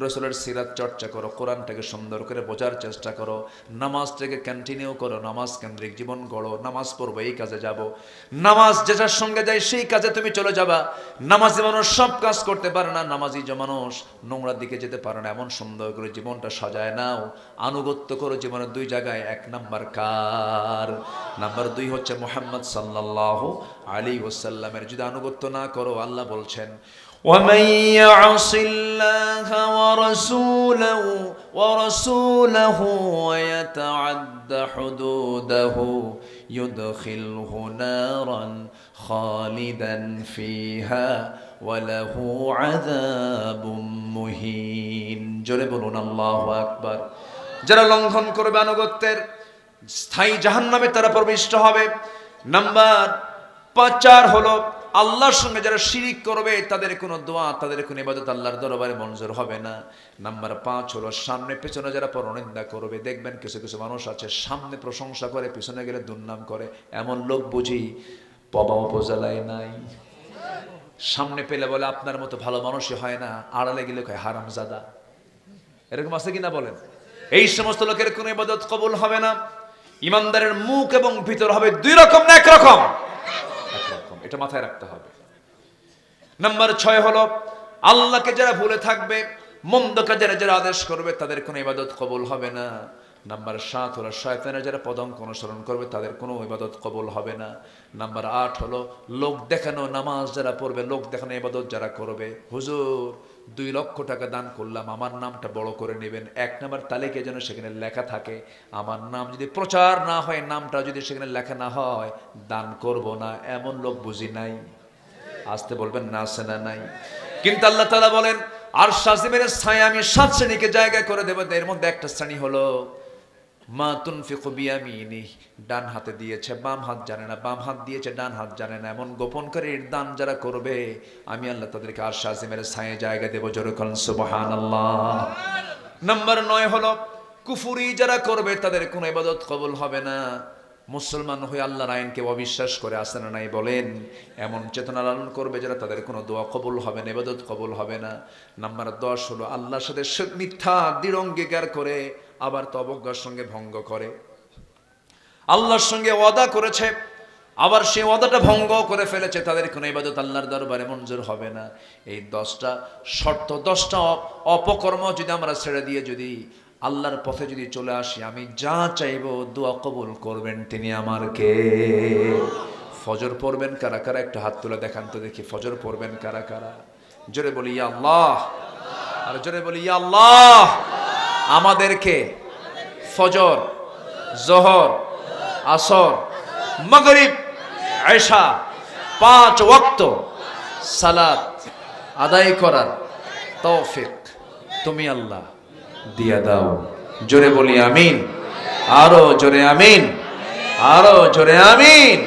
রাসূলের সিরাত চর্চা করো, কোরআনটাকে সুন্দর করে বোঝার চেষ্টা করো, নামাজটাকে কন্টিনিউ করো, নামাজ কেন্দ্রিক জীবন গড়ো। নামাজ পড়বো, এই কাজে যাব, নামাজ যেটার সঙ্গে যায় সেই কাজে তুমি চলে যাবা। নামাজি মানুষ সব কাজ করতে পারে না, নামাজি যে মানুষ নোংরার দিকে যেতে পারে না। এমন সুন্দর করে জীবনটা সাজায় নাও, আনুগত্য করো জীবনের 2 জায়গায়। 1 নাম্বার কার? নাম্বার 2 হচ্ছে মুহাম্মদ সাল্লাল্লাহু আলাইহি ওয়াসাল্লামের। যদি আনুগত্য না করো, আল্লাহ বলছেন ومن يعص الله ورسوله ويتعد حدوده يدخله نارا خالدا فيها وله عذاب مهين। জোরে বলুন আল্লাহু আকবার। যারা লঙ্ঘন করবে আনুগত্যের, স্থায়ী জাহান্নামে তারা প্রবিষ্ট হবে। নাম্বার 4 হলো আল্লাহর সঙ্গে যারা শিরিক করবে তাদের কোনো দোয়া, তাদের কোনো ইবাদত আল্লাহর দরবারে মঞ্জুর হবে না। নাম্বার 5 হলো সামনে পেছনে যারা পরনিন্দা করবে। দেখবেন কিছু কিছু মানুষ আছে সামনে প্রশংসা করে, পিছনে গেলে দুর্নাম করে। এমন লোক বুঝি পবা উপজেলায় নাই? সামনে পেলে বলে আপনার মতো ভালো মানুষই হয় না, আড়ালে গেলে কয় হারামজাদা। এরকম আছে কিনা বলেন? এই সমস্ত লোকের কোনো ইবাদত কবুল হবে না। ইমানদারের মুখ এবং ভিতর হবে দুই রকম না একরকম? একরকম, এটা মাথায় রাখতে হবে। নাম্বার 6 হলো আল্লাহকে যারা ভুলে থাকবে, মন্দ কাজের যারা আদেশ করবে, তাদের কোনো ইবাদত কবুল হবে না। নাম্বার 7 হলো শয়তানের যারা পদাঙ্ক অনুসরণ করবে, তাদের কোনো ইবাদত কবুল হবে না। নাম্বার 8 হলো লোক দেখানো নামাজ যারা পড়বে, লোক দেখানো ইবাদত যারা করবে। হুজুর 2 লক্ষ টাকা দান করলাম, আমার নামটা বড় করে নেবেন, 1 নাম্বার তালিকায় যেন সেখানে লেখা থাকে। আমার নাম যদি প্রচার না হয়, নামটা যদি সেখানে লেখা না হয়, দান করব না, এমন লোক বুঝি নাই? আসতে বলবেন না, আছে না নাই? কিন্তু আল্লাহ তাআলা বলেন আরশ আজিমের ছায়া আমি 7 শ্রেণীকে জায়গা করে দেব। এর মধ্যে একটা শ্রেণী হলো মা তুনফিকু বিয়ামিনি, ডান হাতে দিয়েছে বাম হাত জানে না, বাম হাত দিয়েছে ডান হাত জানে না, এমন গোপনকারীর দান যারা করবে, আমি আল্লাহ তাদেরকে আরশ আজিমের ছায়া জায়গা দেব। জোরে বলেন সুবহানাল্লাহ। নাম্বার 9 হলো কুফরি যারা করবে, তাদের কোনো ইবাদত কবুল হবে না। মুসলমান হয়ে আল্লাহর আইনকে অবিশ্বাস করে, আসে না নাই বলেন? এমন চেতনা লালন করবে যারা, তাদের কোনো দোয়া কবুল হবে না, ইবাদত কবুল হবে না। নাম্বার 10 হলো আল্লাহর সাথে মিথ্যা দৃঢ় অঙ্গীকার করে আবার অবজ্ঞার সঙ্গে ভঙ্গ করে। আল্লাহর সঙ্গে ওয়াদা করেছে, আবার সেই ওয়াদাটা ভঙ্গ করে ফেলেছে, তাদের কোনো ইবাদত আল্লাহর দরবারে মঞ্জুর হবে না। এই 10টা শর্ত, 10টা অপকর্ম যদি আমরা ছেড়ে দিয়ে যদি আল্লাহর পথে যদি চলে আসি, আমি যা চাইবো দোয়া কবুল করবেন তিনি আমার কে? ফজর পড়বেন কারা কারা? একটা হাত তুলে দেখান তো দেখি, ফজর পড়বেন কারা কারা? জোরে বলি ইয়া আল্লাহ, আর জোরে বলি ইয়া আল্লাহ। আমাদেরকে ফজর, জোহর, আসর, মাগরিব, এশা 5 ওয়াক্ত সালাত আদায় করার তৌফিক তুমি আল্লাহ দিয়া দাও। জোরে বলি আমিন, আরো জোরে আমিন, আরো জোরে আমিন।